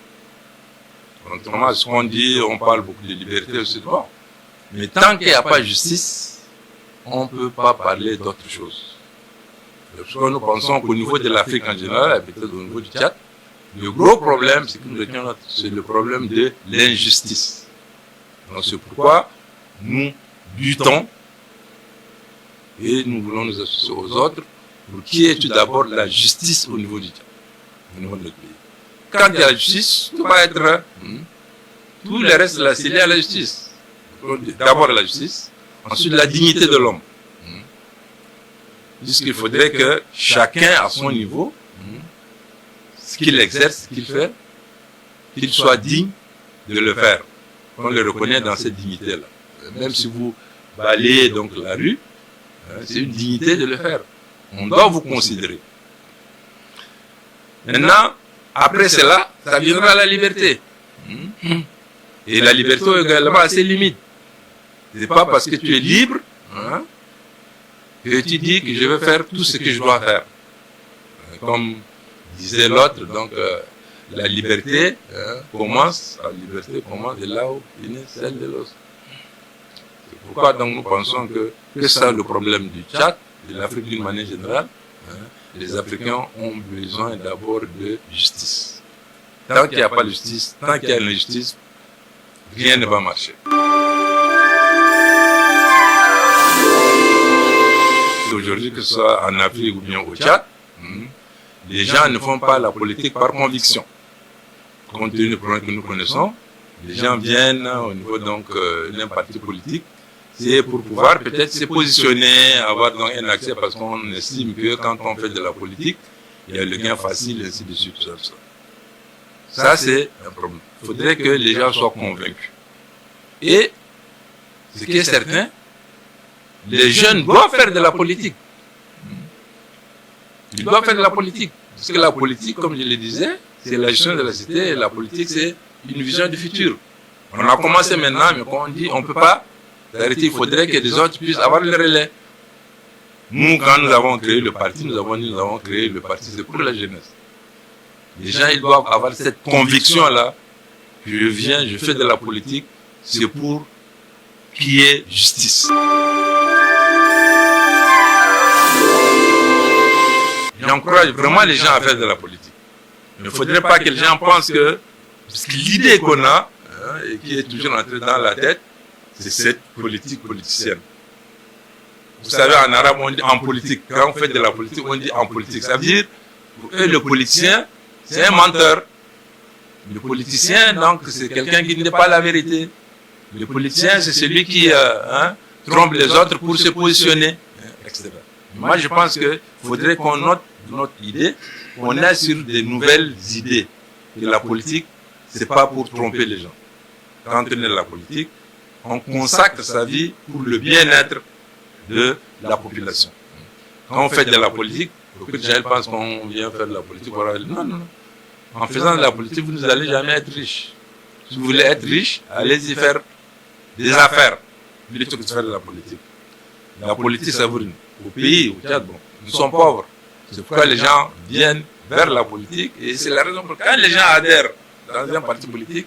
Contrairement à ce qu'on dit, on parle beaucoup de liberté aussi. Bon. Mais tant qu'il n'y a pas de justice, on ne peut pas parler d'autre chose. Parce que nous pensons qu'au niveau de l'Afrique en général, et peut-être au niveau du Tchad, le gros problème, c'est le problème de l'injustice. Donc c'est pourquoi nous luttons et nous voulons nous associer aux autres pour qu'il y ait tout d'abord la justice au niveau du Tchad, au niveau de notre pays. Quand il y a la justice, tout va être... tout le reste là, c'est lié à la justice. D'abord la justice, ensuite la dignité de l'homme. Puisqu'il faudrait que chacun à son niveau, ce qu'il exerce, ce qu'il fait, qu'il soit digne de le faire. On le reconnaît dans cette dignité-là. Même si vous balayez donc la rue, c'est une dignité de le faire. On doit vous considérer. Maintenant, après cela, ça viendra la liberté. Et la liberté également a ses limites. Ce n'est pas parce que tu es libre que tu dis que je vais faire tout ce que je dois faire. Comme disait l'autre, donc la liberté commence de là où finit celle de l'autre. C'est pourquoi donc nous pensons que c'est ça le problème du Tchad, de l'Afrique d'une manière générale. Les Africains ont besoin d'abord de justice. Tant qu'il n'y a pas de justice, tant qu'il y a une injustice, rien ne va marcher. Aujourd'hui, que ce soit en Afrique ou bien au Tchad, les gens ne font pas la politique par conviction. Compte tenu des problèmes que nous connaissons, les gens viennent au niveau d'un parti politique, c'est pour pouvoir peut-être se positionner, avoir donc un accès, parce qu'on estime que quand on fait de la politique, il y a le gain facile, ainsi de suite, tout ça. Ça, c'est un problème. Il faudrait que les gens soient convaincus. Et, ce qui est certain, les jeunes doivent faire de la politique. Ils doivent faire de la politique. Parce que la politique, comme je le disais, c'est la gestion de la cité, et la politique, c'est une vision du futur. On a commencé maintenant, mais quand on dit on ne peut pas s'arrêter, il faudrait que les autres puissent avoir le relais. Nous, quand nous avons créé le parti, nous avons créé le parti, c'est pour la jeunesse. Les gens, ils doivent avoir cette conviction-là. Je fais de la politique, c'est pour qu'il y ait justice. J'encourage vraiment les gens à faire de la politique. Il ne faudrait pas que les gens pensent que, parce que l'idée qu'on a, et qui est toujours entrée dans la tête, c'est cette politique politicienne. Vous savez, en arabe, on dit en politique. Quand on fait de la politique, on dit en politique. Ça veut dire, pour eux, le politicien, c'est un menteur. Le politicien, donc, c'est quelqu'un qui ne dit pas la vérité. Le politicien, c'est celui qui trompe les autres pour se positionner, etc. Moi, je pense qu'il faudrait qu'on note notre idée, qu'on a sur des nouvelles idées. Que la politique, c'est pas pour tromper les gens. Quand on est de la politique, on consacre sa vie pour le bien-être de la population. Quand on fait de la politique, beaucoup de gens pensent qu'on vient faire de la politique. Non, non, non. En faisant de la politique, vous n'allez jamais être riche. Si vous voulez être riche, allez-y faire des affaires, plutôt que de faire de la politique. La politique, ça vaut au pays, au Tchad, bon, nous sommes pauvres. C'est pourquoi les gens viennent vers la politique, et c'est la raison pour laquelle quand les gens adhèrent dans un parti politique,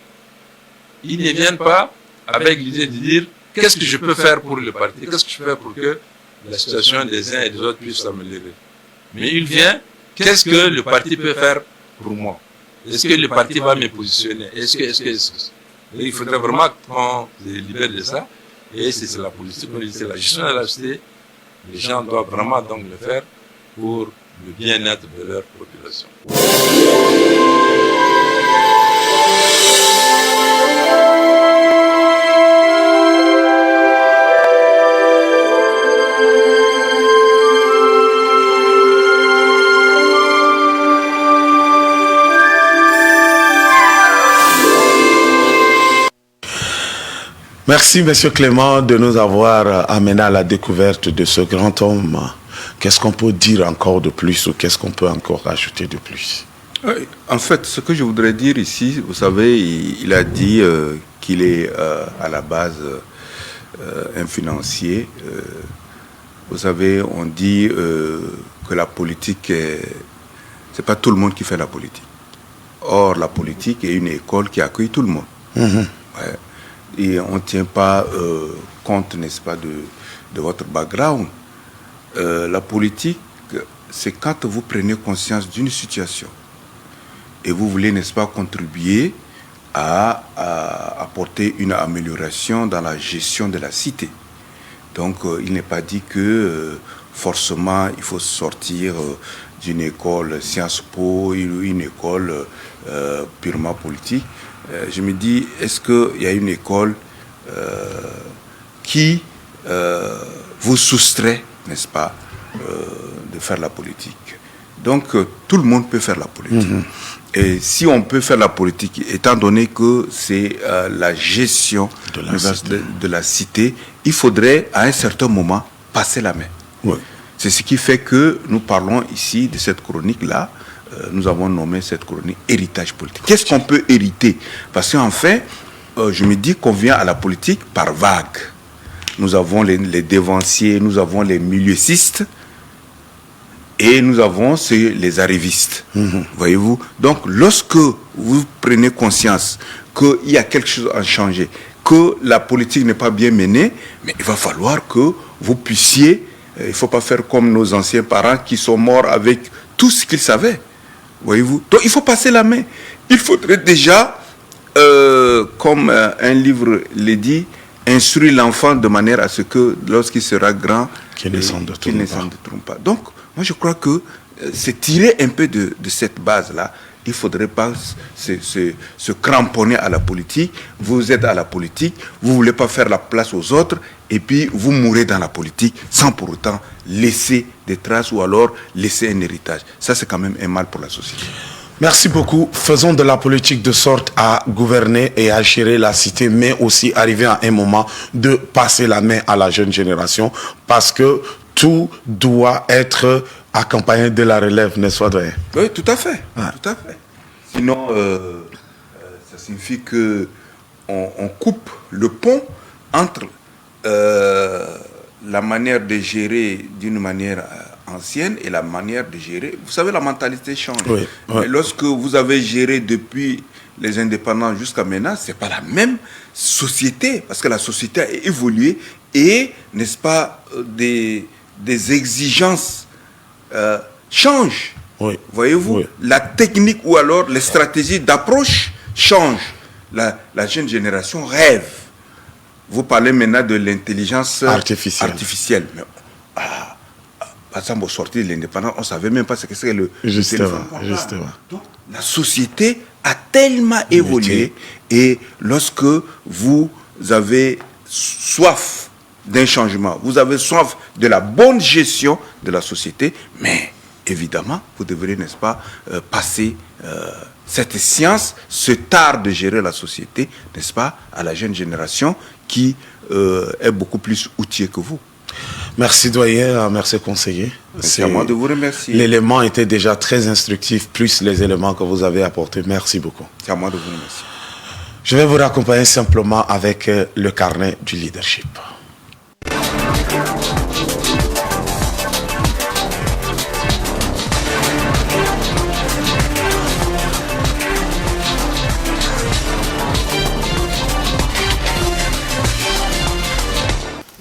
ils ne viennent pas avec l'idée de dire qu'est-ce que je peux faire pour le parti, qu'est-ce que je peux faire pour que la situation des uns et des autres puisse s'améliorer. Mais il vient, qu'est-ce que le parti peut faire pour moi? Est-ce que le parti va me positionner? Est-ce que... Et il faudrait vraiment qu'on se libère de ça. Et c'est la politique, c'est la gestion de la société. Les gens doivent vraiment donc le faire pour le bien-être de leur population. Merci, Monsieur Clément, de nous avoir amené à la découverte de ce grand homme. Qu'est-ce qu'on peut dire encore de plus ou qu'est-ce qu'on peut encore ajouter de plus? En fait, ce que je voudrais dire ici, vous savez, il a dit qu'il est à la base un financier. Vous savez, on dit que la politique, c'est pas tout le monde qui fait la politique. Or, la politique est une école qui accueille tout le monde. Ouais. Et on ne tient pas compte, n'est-ce pas, de votre background. La politique, c'est quand vous prenez conscience d'une situation et vous voulez, n'est-ce pas, contribuer à apporter une amélioration dans la gestion de la cité. Donc, il n'est pas dit que forcément il faut sortir d'une école Sciences Po, une école purement politique. Je me dis, est-ce qu'il y a une école qui vous soustrait, n'est-ce pas, de faire la politique? Donc, tout le monde peut faire la politique. Et si on peut faire la politique, étant donné que c'est la gestion de la cité, il faudrait à un certain moment passer la main. Oui. C'est ce qui fait que nous parlons ici de cette chronique-là. Nous avons nommé cette chronique héritage politique. Qu'est-ce qu'on peut hériter? Parce qu'en fait, je me dis qu'on vient à la politique par vague. Nous avons les dévanciers, nous avons les milieucistes, et nous avons les arrivistes. Voyez-vous? Donc, lorsque vous prenez conscience qu'il y a quelque chose à changer, que la politique n'est pas bien menée, mais il va falloir que vous puissiez, il ne faut pas faire comme nos anciens parents qui sont morts avec tout ce qu'ils savaient. Voyez-vous? Donc, il faut passer la main. Il faudrait déjà, comme un livre le dit, instruire l'enfant de manière à ce que, lorsqu'il sera grand, qu'il ne s'en détrompe pas. Donc, moi, je crois que c'est tirer un peu de cette base-là. Il ne faudrait pas se cramponner à la politique. Vous êtes à la politique, vous ne voulez pas faire la place aux autres, et puis vous mourrez dans la politique sans pour autant laisser des traces ou alors laisser un héritage. Ça, c'est quand même un mal pour la société. Merci beaucoup. Faisons de la politique de sorte à gouverner et à gérer la cité, mais aussi arriver à un moment de passer la main à la jeune génération, parce que tout doit être accompagné de la relève, n'est-ce pas, doyen? Oui, tout à fait. Tout à fait. Sinon, ça signifie qu'on coupe le pont entre la manière de gérer d'une manière ancienne et la manière de gérer. Vous savez, la mentalité change. Oui, oui. Lorsque vous avez géré depuis les indépendants jusqu'à maintenant, ce n'est pas la même société, parce que la société a évolué et, n'est-ce pas, des exigences changent. Oui. Voyez-vous, oui. La technique ou alors les stratégies d'approche changent. La jeune génération rêve. Vous parlez maintenant de l'intelligence artificielle. Mais, par exemple, au sortir de l'indépendance, on ne savait même pas ce que c'est le téléphone. Justement. Donc, la société a tellement évolué, et lorsque vous avez soif d'un changement, vous avez soif de la bonne gestion de la société, mais évidemment, vous devrez, n'est-ce pas, passer cette science, cet art de gérer la société, n'est-ce pas, à la jeune génération qui est beaucoup plus outillée que vous. Merci doyen, merci conseiller. C'est à moi de vous remercier. L'élément était déjà très instructif, plus les éléments que vous avez apportés. Merci beaucoup. C'est à moi de vous remercier. Je vais vous raccompagner simplement avec le carnet du leadership.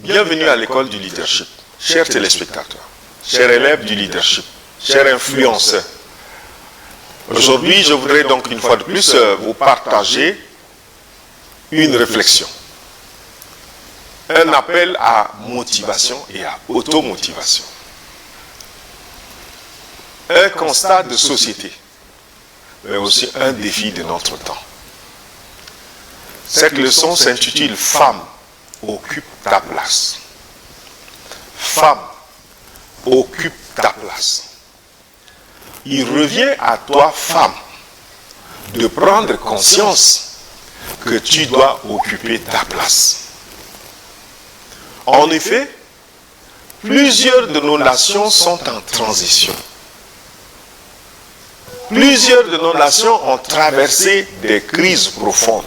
Bienvenue à l'école du leadership, chers téléspectateurs, chers élèves du leadership, chers influenceurs. Aujourd'hui, je voudrais donc une fois de plus vous partager une réflexion, un appel à motivation et à automotivation, un constat de société, mais aussi un défi de notre temps. Cette leçon s'intitule « Femme, occupe ta place ». Femme, occupe ta place. Il revient à toi, femme, de prendre conscience que tu dois occuper ta place. En effet, plusieurs de nos nations sont en transition. Plusieurs de nos nations ont traversé des crises profondes.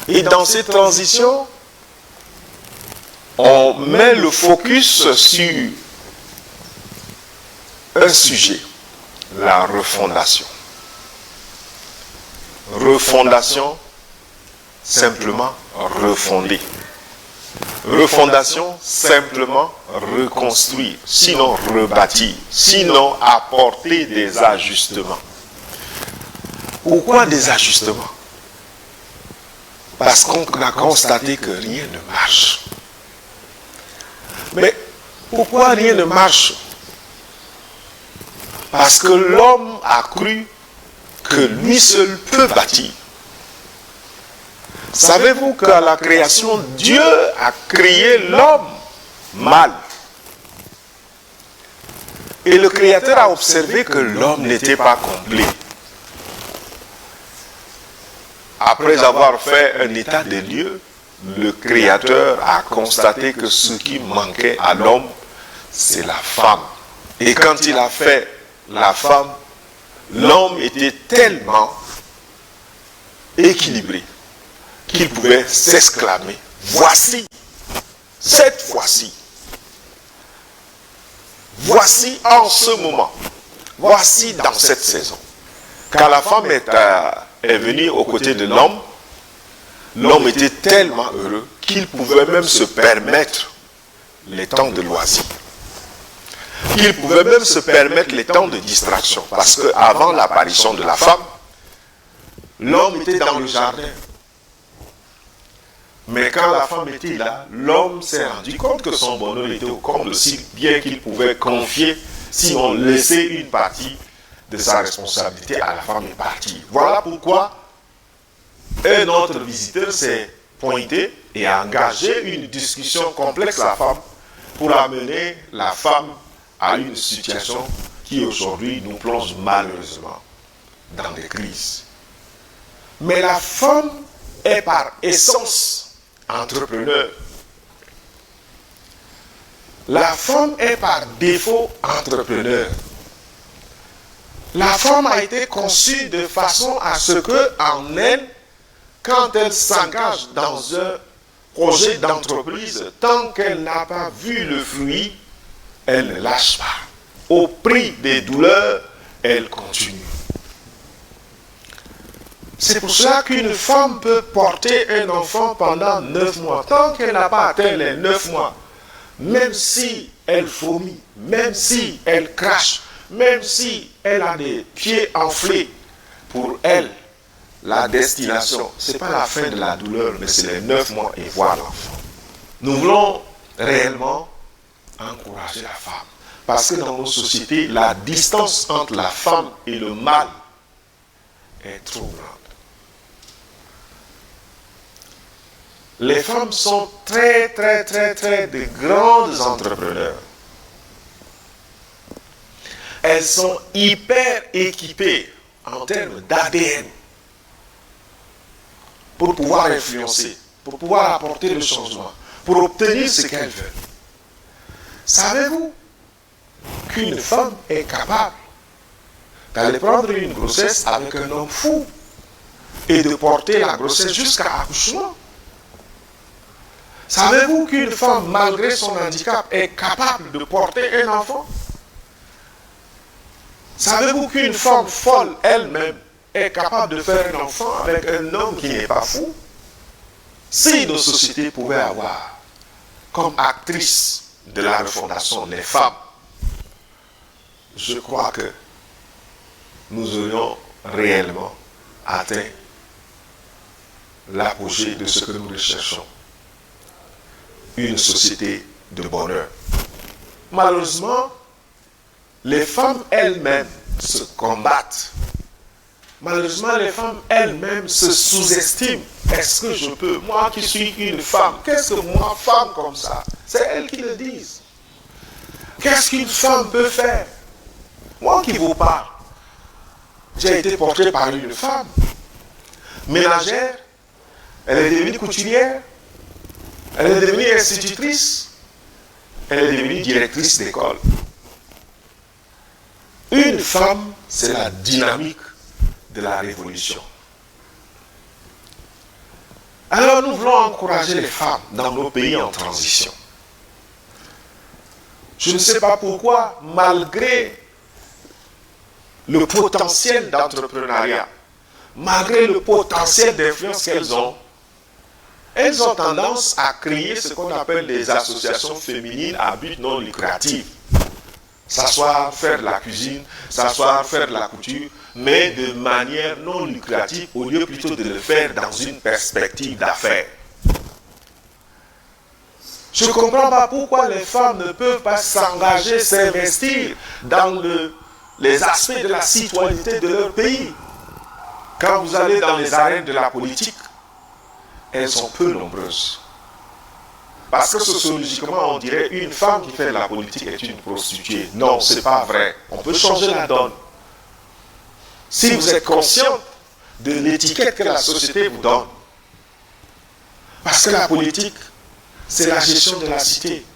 Et dans cette transition, on met le focus sur un sujet, la refondation. Refondation, simplement refonder. Refondation, simplement reconstruire, sinon rebâtir, sinon apporter des ajustements. Pourquoi des ajustements? Parce qu'on a constaté que rien ne marche. Mais pourquoi rien ne marche? Parce que l'homme a cru que lui seul peut bâtir. Savez-vous qu'à la création, Dieu a créé l'homme mâle. Et le Créateur a observé que l'homme n'était pas complet. Après avoir fait un état des lieux, le Créateur a constaté que ce qui manquait à l'homme, c'est la femme. Et quand il a fait la femme, l'homme était tellement équilibré qu'il pouvait s'exclamer, voici, cette fois-ci, voici en ce moment, voici dans cette saison. Quand la femme est venue aux côtés de l'homme, l'homme était tellement heureux qu'il pouvait même se permettre les temps de loisirs. Il pouvait même se permettre les temps de distraction. Parce qu'avant l'apparition de la femme, l'homme était dans le jardin. Mais quand la femme était là, l'homme s'est rendu compte que son bonheur était au comble, si bien qu'il pouvait confier, sinon laisser une partie de sa responsabilité à la femme et partir. Voilà pourquoi un autre visiteur s'est pointé et a engagé une discussion complexe à la femme pour amener la femme à une situation qui aujourd'hui nous plonge malheureusement dans des crises. Mais la femme est par essence entrepreneur. La femme est par défaut entrepreneur. La femme a été conçue de façon à ce que en elle, quand elle s'engage dans un projet d'entreprise, tant qu'elle n'a pas vu le fruit, elle ne lâche pas. Au prix des douleurs, elle continue. C'est pour cela qu'une femme peut porter un enfant pendant 9 mois. Tant qu'elle n'a pas atteint les 9 mois, même si elle vomit, même si elle crache, même si elle a des pieds enflés, pour elle, la destination, ce n'est pas la fin de la douleur, mais c'est les 9 mois et voir l'enfant. Nous voulons réellement encourager la femme. Parce que dans nos sociétés, la distance entre la femme et le mâle est trop grande. Les femmes sont très de grandes entrepreneurs. Elles sont hyper équipées en termes d'ADN pour pouvoir influencer, pour pouvoir apporter le changement, pour obtenir ce qu'elles veulent. Savez-vous qu'une femme est capable d'aller prendre une grossesse avec un homme fou et de porter la grossesse jusqu'à accouchement? Savez-vous qu'une femme, malgré son handicap, est capable de porter un enfant? Savez-vous qu'une femme folle elle-même est capable de faire un enfant avec un homme qui n'est pas fou? Si nos sociétés pouvaient avoir comme actrices de la refondation les femmes, je crois que nous aurions réellement atteint l'apogée de ce que nous recherchons. Une société de bonheur. Malheureusement, les femmes elles-mêmes se combattent. Malheureusement, les femmes elles-mêmes se sous-estiment. Est-ce que je peux? Moi qui suis une femme, qu'est-ce que moi, femme comme ça? C'est elles qui le disent. Qu'est-ce qu'une femme peut faire? Moi qui vous parle, j'ai été porté par une femme. Ménagère, elle est devenue couturière, elle est devenue institutrice, elle est devenue directrice d'école. Une femme, c'est la dynamique de la révolution. Alors nous voulons encourager les femmes dans nos pays en transition. Je ne sais pas pourquoi, malgré le potentiel d'entrepreneuriat, malgré le potentiel d'influence qu'elles ont tendance à créer ce qu'on appelle des associations féminines à but non lucratif. S'asseoir, faire de la cuisine, s'asseoir, faire de la couture, mais de manière non lucrative, au lieu plutôt de le faire dans une perspective d'affaires. Je ne comprends pas pourquoi les femmes ne peuvent pas s'engager, s'investir dans les aspects de la citoyenneté de leur pays. Quand vous allez dans les arènes de la politique, elles sont peu nombreuses. Parce que sociologiquement, on dirait une femme qui fait de la politique est une prostituée. Non, ce n'est pas vrai. On peut changer la donne. Si vous êtes conscient de l'étiquette que la société vous donne. Parce que la politique, c'est la gestion de la cité.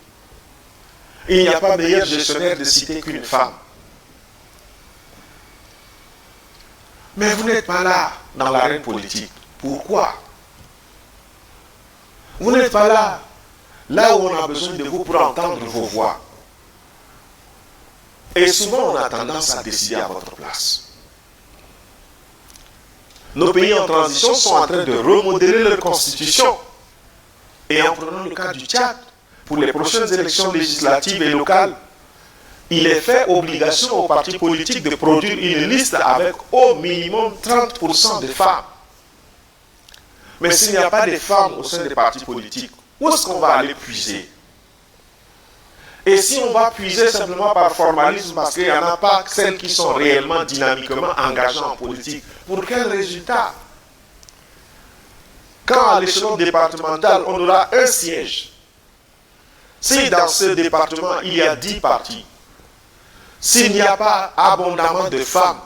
Et il n'y a pas meilleur gestionnaire de cité qu'une femme. Mais vous n'êtes pas là dans l'arène politique. Pourquoi? Vous n'êtes pas là où on a besoin de vous pour entendre vos voix. Et souvent, on a tendance à décider à votre place. Nos pays en transition sont en train de remodeler leur constitution. Et en prenant le cas du Tchad, pour les prochaines élections législatives et locales, il est fait obligation aux partis politiques de produire une liste avec au minimum 30% de femmes. Mais s'il n'y a pas de femmes au sein des partis politiques, où est-ce qu'on va aller puiser? Et si on va puiser simplement par formalisme, parce qu'il n'y en a pas celles qui sont réellement dynamiquement engagées en politique, pour quel résultat? Quand à l'échelon départemental, on aura un siège, si dans ce département il y a 10 partis, s'il n'y a pas abondamment de femmes,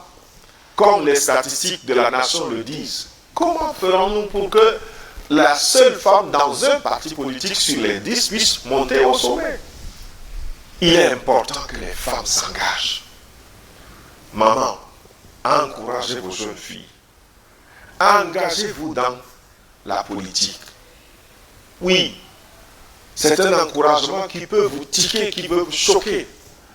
comme les statistiques de la nation le disent, comment ferons-nous pour que la seule femme dans un parti politique sur les 10 puisse monter au sommet? Il est important que les femmes s'engagent. Maman, encouragez vos jeunes filles. Engagez-vous dans la politique. Oui, c'est un encouragement qui peut vous tiquer, qui peut vous choquer,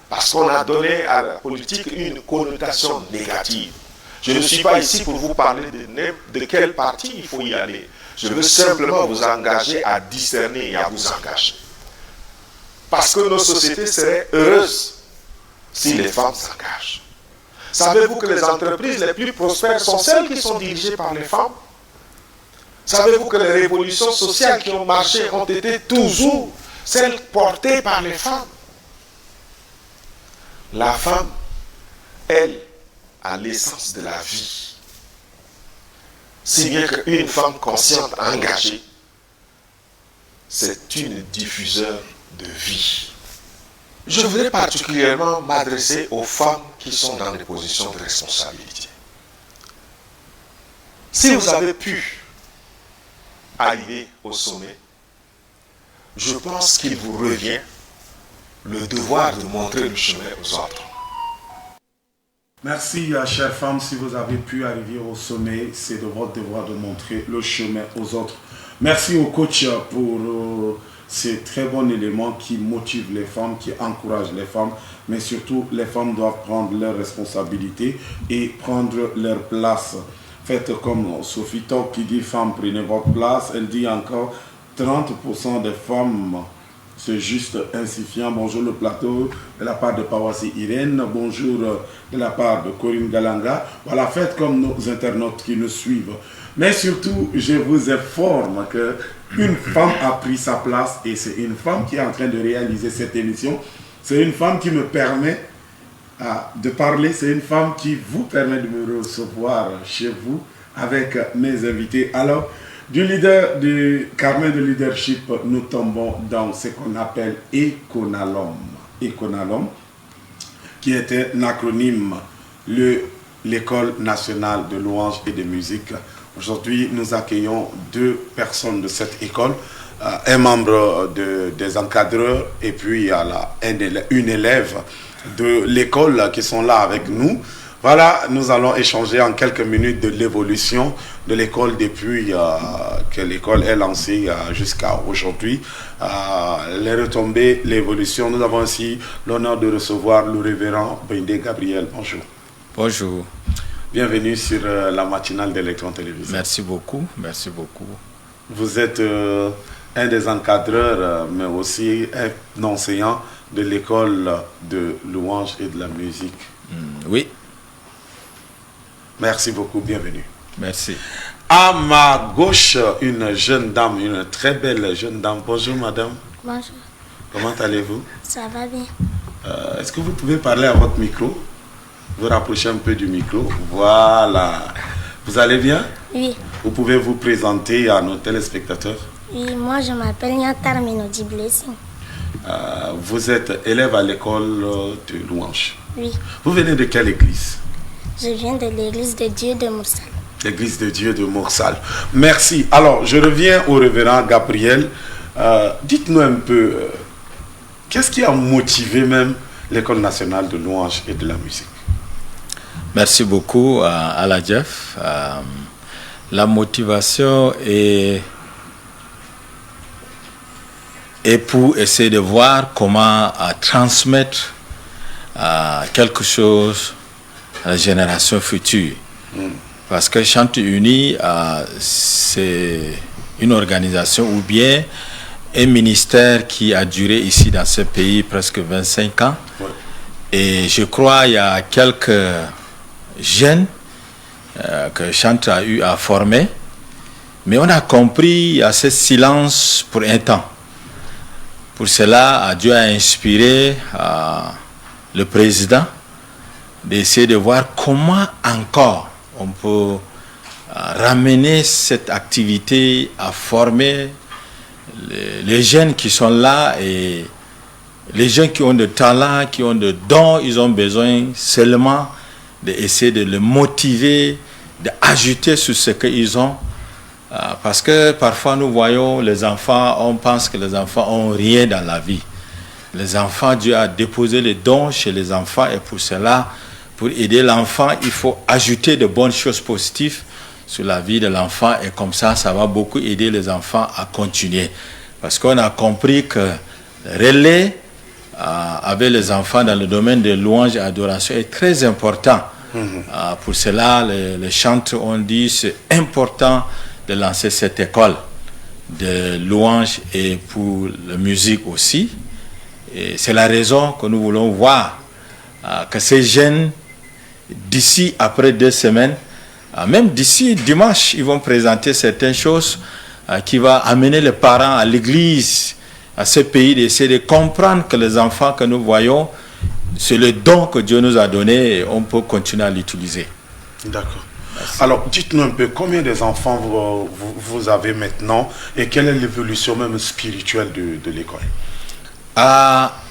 parce qu'on a donné à la politique une connotation négative. Je ne suis pas ici pour vous parler de quel parti il faut y aller. Je veux simplement vous engager à discerner et à vous engager. Parce que nos sociétés seraient heureuses si les femmes s'engagent. Savez-vous que les entreprises les plus prospères sont celles qui sont dirigées par les femmes? Savez-vous que les révolutions sociales qui ont marché ont été toujours celles portées par les femmes? La femme, elle, a l'essence de la vie. Si bien qu'une femme consciente, engagée, c'est une diffuseur de vie. Je voudrais particulièrement m'adresser aux femmes qui sont dans des positions de responsabilité. Si vous avez pu arriver au sommet, je pense qu'il vous revient le devoir de montrer le chemin aux autres. Merci, chères femmes. Si vous avez pu arriver au sommet, c'est de votre devoir de montrer le chemin aux autres. Merci au coach pour ces très bons éléments qui motivent les femmes, qui encouragent les femmes. Mais surtout, les femmes doivent prendre leurs responsabilités et prendre leur place. Faites comme Sophie Top qui dit « Femmes, prenez votre place ». Elle dit encore 30% des femmes. C'est juste insuffisant. Bonjour le plateau de la part de Pawasi Irène. Bonjour de la part de Corinne Galanga. Voilà, faites comme nos internautes qui nous suivent. Mais surtout, je vous informe qu'une femme a pris sa place et c'est une femme qui est en train de réaliser cette émission. C'est une femme qui me permet de parler. C'est une femme qui vous permet de me recevoir chez vous avec mes invités. Alors, du leader du Carnet de leadership, nous tombons dans ce qu'on appelle Econalom. Econalom, qui est un acronyme, l'École nationale de louange et de musique. Aujourd'hui, nous accueillons 2 personnes de cette école, un membre des encadreurs et puis il y a une élève de l'école qui sont là avec nous. Voilà, nous allons échanger en quelques minutes de l'évolution de l'école depuis que l'école est lancée jusqu'à aujourd'hui. Les retombées, l'évolution. Nous avons aussi l'honneur de recevoir le révérend Bindé Gabriel. Bonjour. Bonjour. Bienvenue sur la matinale d'Electron Télévision. Merci beaucoup, merci beaucoup. Vous êtes un des encadreurs, mais aussi un enseignant de l'école de louange et de la musique. Oui. Merci beaucoup, bienvenue. Merci. À ma gauche, une jeune dame, une très belle jeune dame. Bonjour madame. Bonjour. Comment allez-vous? Ça va bien. Est-ce que vous pouvez parler à votre micro? Vous rapprochez un peu du micro. Voilà. Vous allez bien? Oui. Vous pouvez vous présenter à nos téléspectateurs? Oui, moi je m'appelle Nyatar Minodi Blessing. Vous êtes élève à l'école de louange. Oui. Vous venez de quelle église? Je viens de l'église de Dieu de Moursal. L'église de Dieu de Moursal. Merci. Alors, je reviens au révérend Gabriel. Dites-nous un peu, qu'est-ce qui a motivé même l'école nationale de louange et de la musique? Merci beaucoup à la Jeff. La motivation est pour essayer de voir comment transmettre quelque chose à la génération future. Parce que Chante Uni, c'est une organisation ou bien un ministère qui a duré ici dans ce pays presque 25 ans. Ouais. Et je crois qu'il y a quelques jeunes que Chante a eu à former. Mais on a compris à ce silence pour un temps. Pour cela, Dieu a inspiré le président d'essayer de voir comment encore on peut ramener cette activité à former les jeunes qui sont là et les jeunes qui ont de talent, qui ont de dons, ils ont besoin seulement d'essayer de les motiver, d'ajouter sur ce qu'ils ont. Parce que parfois nous voyons les enfants, on pense que les enfants ont rien dans la vie. Les enfants, Dieu a déposé les dons chez les enfants et pour cela, pour aider l'enfant, il faut ajouter de bonnes choses positives sur la vie de l'enfant et comme ça, ça va beaucoup aider les enfants à continuer. Parce qu'on a compris que le relais avec les enfants dans le domaine de louange et adoration est très important. Pour cela, les chantres ont dit c'est important de lancer cette école de louange et pour la musique aussi. Et c'est la raison que nous voulons voir que ces jeunes, d'ici après 2 semaines, même d'ici dimanche, ils vont présenter certaines choses qui vont amener les parents à l'église, à ce pays, d'essayer de comprendre que les enfants que nous voyons, c'est le don que Dieu nous a donné et on peut continuer à l'utiliser. D'accord. Alors, dites-nous un peu, combien d'enfants vous avez maintenant et quelle est l'évolution même spirituelle de l'école?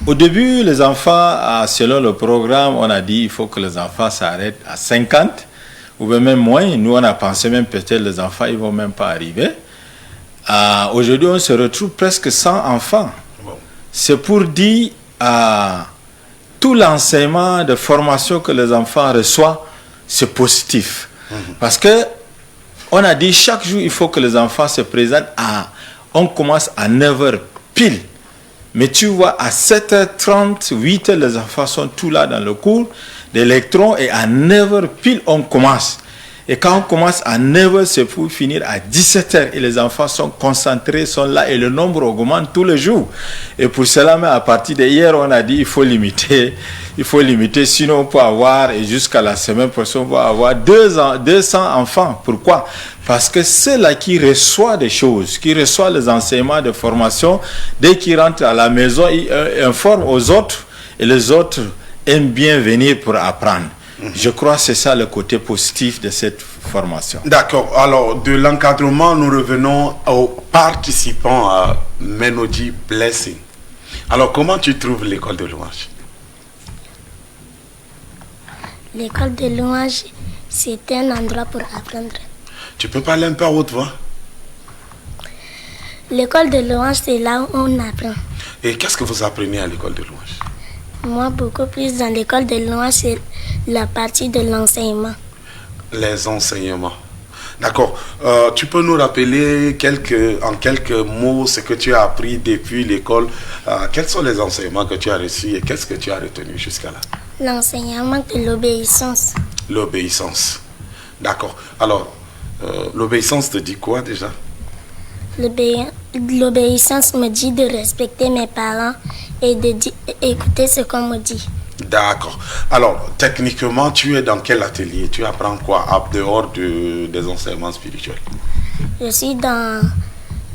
Au début, les enfants, selon le programme, on a dit il faut que les enfants s'arrêtent à 50 ou même moins. Nous, on a pensé même peut-être les enfants, ils ne vont même pas arriver. Aujourd'hui, on se retrouve presque 100 enfants. C'est pour dire tout l'enseignement de formation que les enfants reçoivent, c'est positif. Parce que on a dit chaque jour, il faut que les enfants se présentent on commence à 9h pile. Mais tu vois, à 7h30, 8h, les enfants sont tous là dans le cours d'électrons et à 9h pile, on commence. Et quand on commence à 9h, c'est pour finir à 17h. Et les enfants sont concentrés, sont là et le nombre augmente tous les jours. Et pour cela, mais à partir d'hier, on a dit il faut limiter. Sinon on peut avoir, et jusqu'à la semaine prochaine, on va avoir 200 enfants. Pourquoi? Parce que c'est là qui reçoit des choses, qui reçoit les enseignements de formation. Dès qu'ils rentrent à la maison, ils informent aux autres et les autres aiment bien venir pour apprendre. Je crois que c'est ça le côté positif de cette formation. D'accord. Alors, de l'encadrement, nous revenons aux participants à Melody Blessing. Alors, comment tu trouves l'école de louange? L'école de louange, c'est un endroit pour apprendre. Tu peux parler un peu à haute voix? L'école de louange, c'est là où on apprend. Et qu'est-ce que vous apprenez à l'école de louange? Moi, beaucoup plus dans l'école de louange, c'est la partie de l'enseignement. Les enseignements. D'accord. Tu peux nous rappeler en quelques mots ce que tu as appris depuis l'école. Quels sont les enseignements que tu as reçus et qu'est-ce que tu as retenu jusqu'à là? L'enseignement de l'obéissance. L'obéissance. D'accord. Alors, l'obéissance te dit quoi déjà? L'obéissance me dit de respecter mes parents et d'écouter ce qu'on me dit. D'accord. Alors, techniquement, tu es dans quel atelier? Tu apprends quoi en dehors des enseignements spirituels? Je suis dans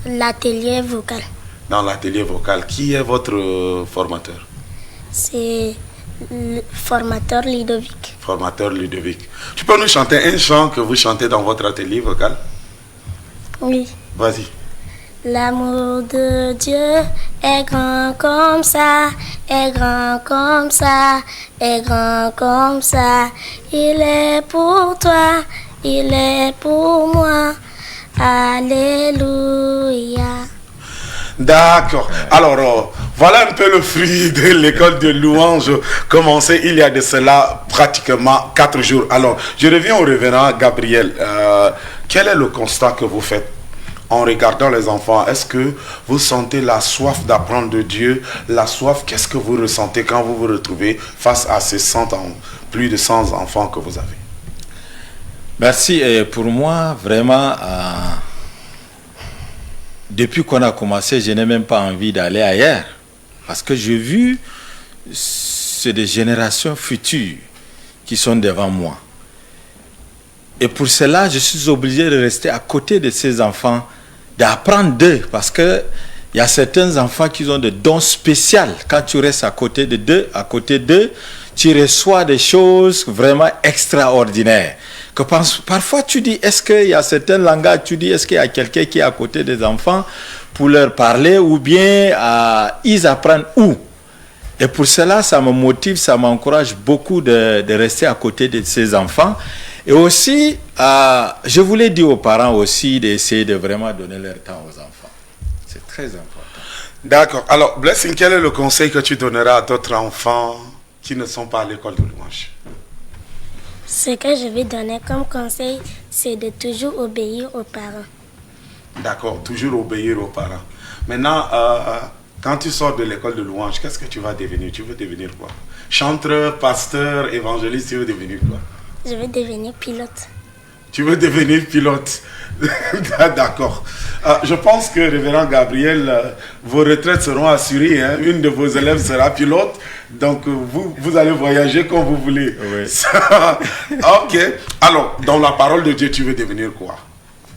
l'atelier vocal. Dans l'atelier vocal. Qui est votre formateur? C'est le formateur Ludovic. Formateur Ludovic. Tu peux nous chanter un chant que vous chantez dans votre atelier vocal? Oui. Vas-y. L'amour de Dieu est grand comme ça, est grand comme ça, est grand comme ça. Il est pour toi, il est pour moi. Alléluia. D'accord. Alors, voilà un peu le fruit de l'école de louange commencée il y a de cela pratiquement 4 jours. Alors, je reviens au révérend Gabriel. Quel est le constat que vous faites en regardant les enfants? Est-ce que vous sentez la soif d'apprendre de Dieu? La soif, qu'est-ce que vous ressentez quand vous vous retrouvez face à ces plus de 100 enfants que vous avez? Merci. Et pour moi, vraiment, depuis qu'on a commencé, je n'ai même pas envie d'aller ailleurs. Parce que j'ai vu, c'est des générations futures qui sont devant moi. Et pour cela, je suis obligé de rester à côté de ces enfants, d'apprendre d'eux. Parce qu'il y a certains enfants qui ont des dons spéciaux. Quand tu restes à côté d'eux, tu reçois des choses vraiment extraordinaires. Que parfois tu dis, est-ce qu'il y a certains langages, tu dis, est-ce qu'il y a quelqu'un qui est à côté des enfants pour leur parler, ou bien ils apprennent où? Et pour cela, ça me motive, ça m'encourage beaucoup de rester à côté de ces enfants. Et aussi, je voulais dire aux parents aussi d'essayer de vraiment donner leur temps aux enfants. C'est très important. D'accord. Alors, Blessing, quel est le conseil que tu donneras à d'autres enfants qui ne sont pas à l'école de louange? Ce que je vais donner comme conseil, c'est de toujours obéir aux parents. D'accord, toujours obéir aux parents. Maintenant, quand tu sors de l'école de louange, qu'est-ce que tu vas devenir? Tu veux devenir quoi? Chanteur, pasteur, évangéliste, tu veux devenir quoi? Je vais devenir pilote. Tu veux devenir pilote? D'accord. Je pense que, révérend Gabriel, vos retraites seront assurées. Hein? Une de vos élèves sera pilote. Donc, vous allez voyager comme vous voulez. Oui. Ok. Alors, dans la parole de Dieu, tu veux devenir quoi?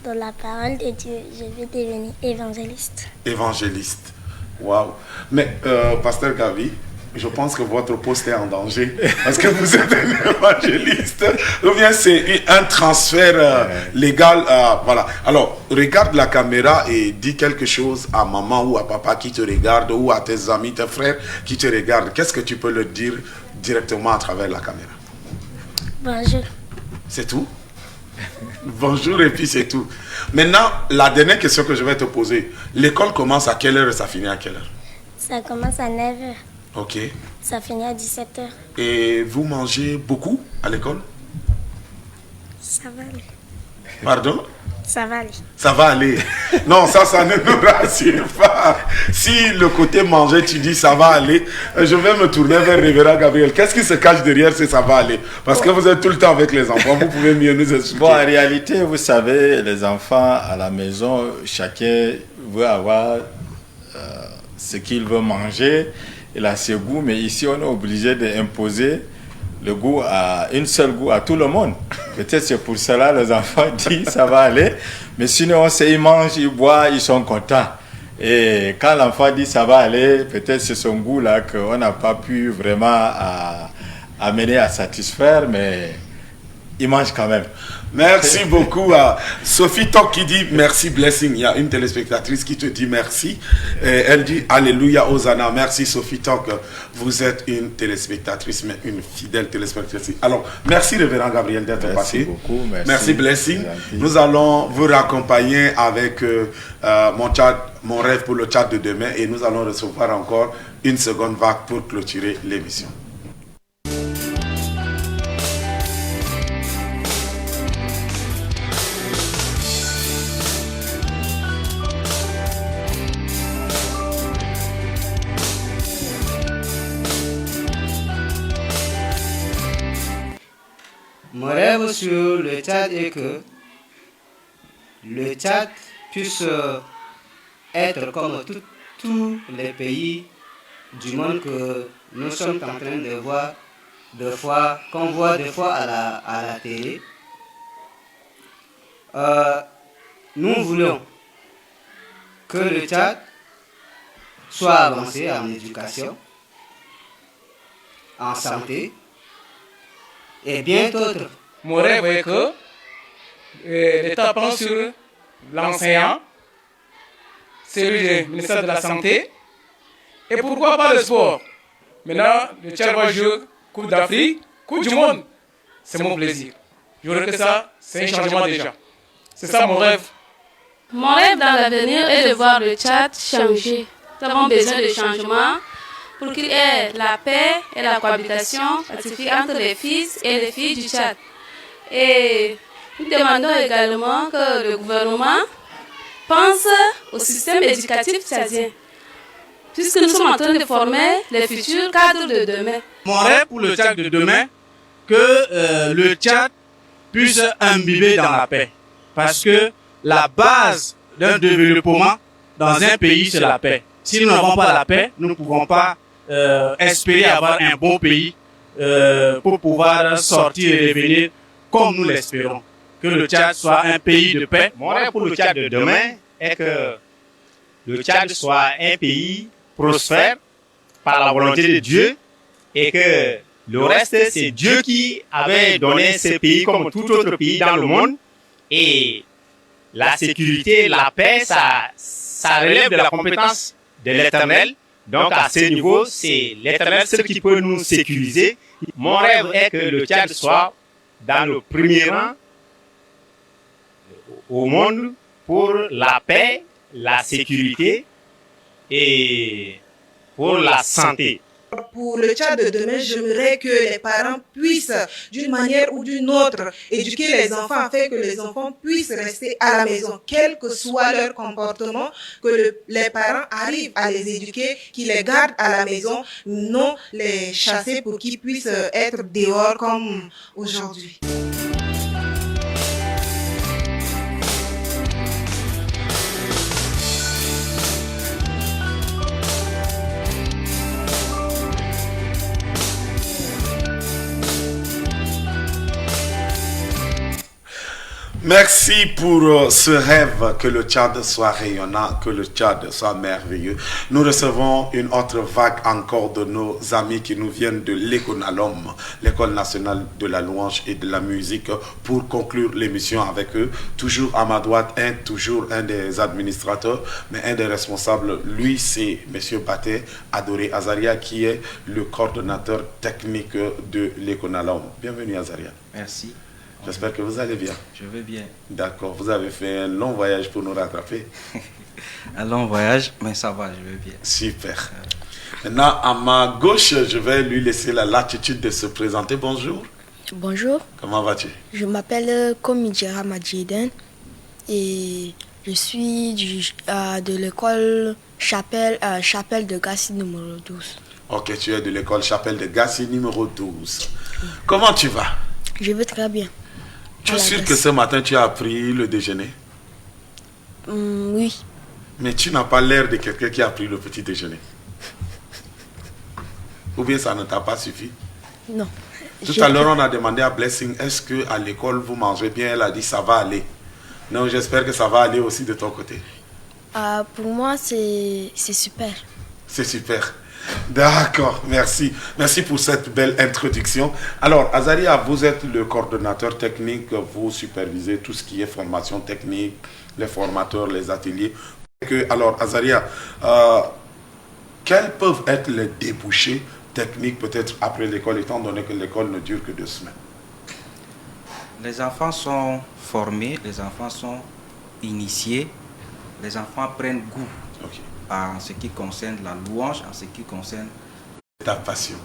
Dans la parole de Dieu, je vais devenir évangéliste. Évangéliste. Waouh. Mais, pasteur Gavi, je pense que votre poste est en danger parce que vous êtes un évangéliste, ou bien c'est un transfert légal. Voilà. Alors, regarde la caméra et dis quelque chose à maman ou à papa qui te regarde, ou à tes amis, tes frères qui te regardent. Qu'est-ce que tu peux leur dire directement à travers la caméra? Bonjour. C'est tout? Bonjour et puis c'est tout. Maintenant, la dernière question que je vais te poser. L'école commence à quelle heure et ça finit à quelle heure? Ça commence à 9h. Ok. Ça finit à 17h. Et vous mangez beaucoup à l'école? Ça va aller. Pardon? Ça va aller. Ça va aller. Non, ça ne nous rassure pas. Si le côté manger, tu dis ça va aller, je vais me tourner vers révérend Gabriel. Qu'est-ce qui se cache derrière ce ça va aller? Parce que vous êtes tout le temps avec les enfants, vous pouvez mieux nous expliquer. Bon, en réalité, vous savez, les enfants à la maison, chacun veut avoir ce qu'il veut manger. Il a ses goûts, mais ici on est obligé d'imposer le goût à une seule goût à tout le monde. Peut-être c'est pour cela les enfants disent ça va aller, mais sinon ils mangent, ils boivent, ils sont contents. Et quand l'enfant dit ça va aller, peut-être c'est son goût là qu'on n'a pas pu vraiment amener à satisfaire, mais il mange quand même. Merci beaucoup à Sophie Tok qui dit merci Blessing. Il y a une téléspectatrice qui te dit merci. Elle dit Alléluia Hosanna. Merci Sophie Tok. Vous êtes une téléspectatrice, mais une fidèle téléspectatrice. Alors, merci Révérend Gabriel d'être passé. Beaucoup, merci Blessing. Nous allons vous raccompagner avec mon rêve pour le Tchad de demain et nous allons recevoir encore une seconde vague pour clôturer l'émission. Mon rêve sur le Tchad est que le Tchad puisse être comme tous les pays du monde que nous sommes en train de voir, qu'on voit des fois à la télé. Nous voulons que le Tchad soit avancé en éducation, en santé, et bien d'autres. Mon rêve est que l'État prend sur l'enseignant, celui du ministère de la Santé, et pourquoi pas le sport. Maintenant, le Tchad va jouer Coupe d'Afrique, Coupe du Monde. C'est mon plaisir. Je voudrais que ça, c'est un changement déjà. C'est ça mon rêve. Mon rêve dans l'avenir est de voir le Tchad changer. Nous avons besoin de changement pour qu'il y ait la paix et la cohabitation pacifique entre les fils et les filles du Tchad. Et nous demandons également que le gouvernement pense au système éducatif tchadien, puisque nous sommes en train de former les futurs cadres de demain. Mon rêve pour le Tchad de demain, que le Tchad puisse imbiber dans la paix. Parce que la base d'un développement dans un pays, c'est la paix. Si nous n'avons pas la paix, nous ne pouvons pas espérer avoir un bon pays pour pouvoir sortir et revenir comme nous l'espérons. Que le Tchad soit un pays de paix. Mon rêve pour le Tchad de demain est que le Tchad soit un pays prospère par la volonté de Dieu et que le reste, c'est Dieu qui avait donné ce pays comme tout autre pays dans le monde. Et la sécurité, la paix, ça relève de la compétence de l'Éternel. Donc à ce niveau, c'est l'Éternel seul qui peut nous sécuriser. Mon rêve est que le Tchad soit dans le premier rang au monde pour la paix, la sécurité et pour la santé. Pour le Tchad de demain, j'aimerais que les parents puissent, d'une manière ou d'une autre, éduquer les enfants afin que les enfants puissent rester à la maison, quel que soit leur comportement, que les parents arrivent à les éduquer, qu'ils les gardent à la maison, non les chasser pour qu'ils puissent être dehors comme aujourd'hui. Merci pour ce rêve que le Tchad soit rayonnant, que le Tchad soit merveilleux. Nous recevons une autre vague encore de nos amis qui nous viennent de l'Éconalom, l'École nationale de la louange et de la musique, pour conclure l'émission avec eux. Toujours à ma droite, toujours un des administrateurs, mais un des responsables, lui c'est M. Baté Adoré Azaria, qui est le coordonnateur technique de l'Éconalom. Bienvenue Azaria. Merci. J'espère que vous allez bien. Je vais bien. D'accord. Vous avez fait un long voyage pour nous rattraper. Un long voyage, mais ça va, je vais bien. Super. Maintenant, à ma gauche, je vais lui laisser la latitude de se présenter. Bonjour. Bonjour. Comment vas-tu? Je m'appelle Komidjera Madjiden et je suis de l'école Chapelle de Gassi numéro 12. Ok, tu es de l'école Chapelle de Gassi numéro 12. Comment tu vas? Je vais très bien. Tu es sûr que ce matin tu as pris le déjeuner? Oui. Mais tu n'as pas l'air de quelqu'un qui a pris le petit déjeuner. Ou bien ça ne t'a pas suffi? Non. Tout à l'heure on a demandé à Blessing, est-ce qu'à l'école vous mangez bien? Elle a dit ça va aller. Non, j'espère que ça va aller aussi de ton côté. Pour moi c'est super. C'est super. D'accord, merci. Merci pour cette belle introduction. Alors, Azaria, vous êtes le coordonnateur technique, vous supervisez tout ce qui est formation technique, les formateurs, les ateliers. Alors, Azaria, quels peuvent être les débouchés techniques peut-être après l'école, étant donné que l'école ne dure que 2 semaines? Les enfants sont formés, les enfants sont initiés, les enfants prennent goût en ce qui concerne la louange, en ce qui concerne ta passion.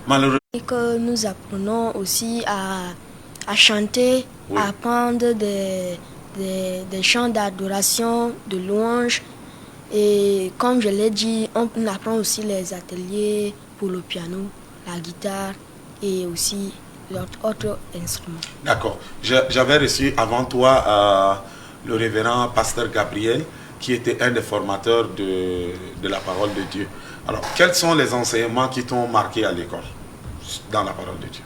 Malheureusement, et que nous apprenons aussi à chanter, à apprendre des chants d'adoration, de louange. Et comme je l'ai dit, on apprend aussi les ateliers pour le piano, la guitare et aussi d'autres instruments. D'accord. J'avais reçu avant toi le révérend pasteur Gabriel, qui était un des formateurs de la parole de Dieu. Alors, quels sont les enseignements qui t'ont marqué à l'école, dans la parole de Dieu?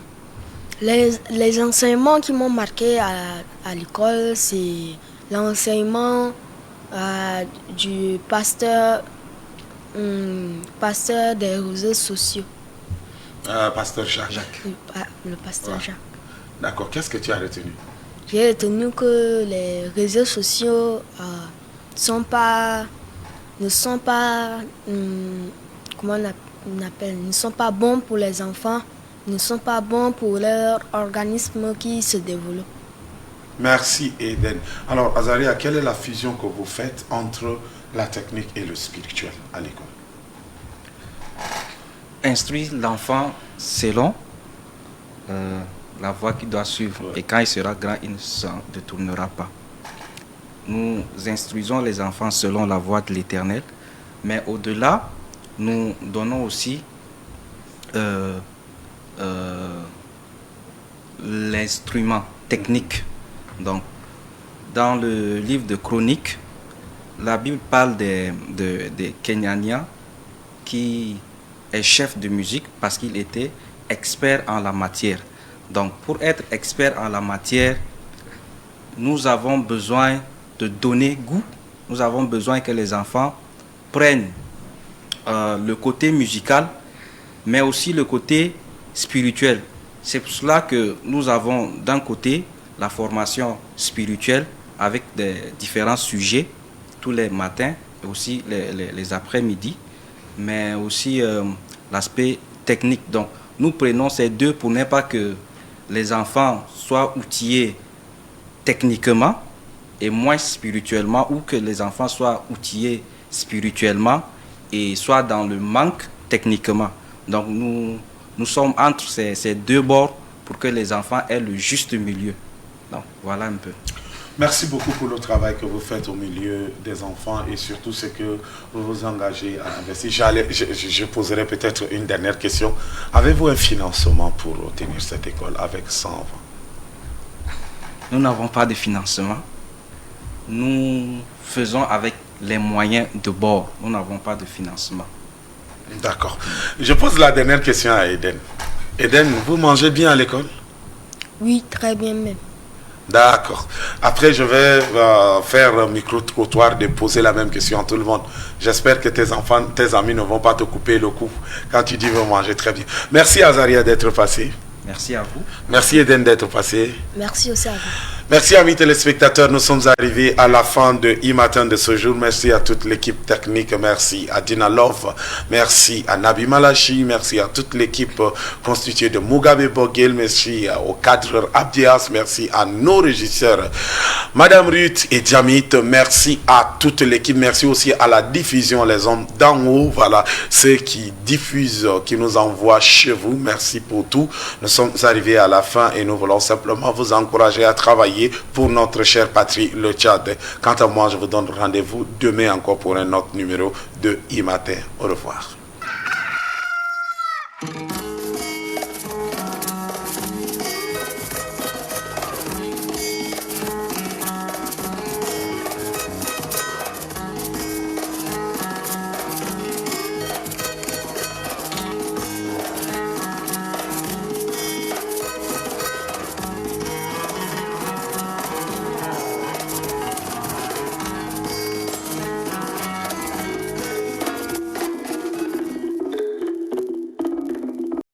Les enseignements qui m'ont marqué à l'école, c'est l'enseignement du pasteur des réseaux sociaux. Pasteur Jacques. Le pasteur Jacques. D'accord. Qu'est-ce que tu as retenu? J'ai retenu que les réseaux sociaux ne sont pas bons pour les enfants, ne sont pas bons pour leur organisme qui se développe. Merci Eden. Alors Azaria, quelle est la fusion que vous faites entre la technique et le spirituel à l'école? Instruire l'enfant selon la voie qu'il doit suivre. Et quand il sera grand, il ne s'en détournera pas. Nous instruisons les enfants selon la voie de l'Éternel, mais au-delà, nous donnons aussi l'instrument technique. Donc, dans le livre de Chroniques, la Bible parle des Kenyaniens qui est chef de musique parce qu'il était expert en la matière. Donc, pour être expert en la matière, nous avons besoin de donner goût. Nous avons besoin que les enfants prennent le côté musical, mais aussi le côté spirituel. C'est pour cela que nous avons d'un côté la formation spirituelle avec des différents sujets tous les matins et aussi les après-midi, mais aussi l'aspect technique. Donc, nous prenons ces deux pour ne pas que les enfants soient outillés techniquement et moins spirituellement, ou que les enfants soient outillés spirituellement et soient dans le manque techniquement. Donc, nous sommes entre ces deux bords pour que les enfants aient le juste milieu. Donc, voilà un peu. Merci beaucoup pour le travail que vous faites au milieu des enfants et surtout ce que vous vous engagez à investir. Je poserai peut-être une dernière question. Avez-vous un financement pour tenir cette école avec 100 enfants? Nous n'avons pas de financement. Nous faisons avec les moyens de bord. Nous n'avons pas de financement. D'accord. Je pose la dernière question à Eden. Eden, vous mangez bien à l'école? Oui, très bien même. D'accord. Après, je vais faire un micro-trottoir de poser la même question à tout le monde. J'espère que tes enfants, tes amis ne vont pas te couper le cou quand tu dis vous mangez très bien. Merci Azaria d'être passé. Merci à vous. Merci Eden d'être passé. Merci aussi à vous. Merci amis téléspectateurs, nous sommes arrivés à la fin de e-matin de ce jour. Merci à toute l'équipe technique, merci à Dina Love, merci à Nabi Malachi, merci à toute l'équipe constituée de Mugabe Bogel, merci au cadre Abdias, merci à nos régisseurs, Madame Ruth et Djamit, merci à toute l'équipe, merci aussi à la diffusion, les hommes d'en haut, voilà, ceux qui diffusent, qui nous envoient chez vous, merci pour tout. Nous sommes arrivés à la fin et nous voulons simplement vous encourager à travailler pour notre chère patrie, le Tchad. Quant à moi, je vous donne rendez-vous demain encore pour un autre numéro de e-matin. Au revoir.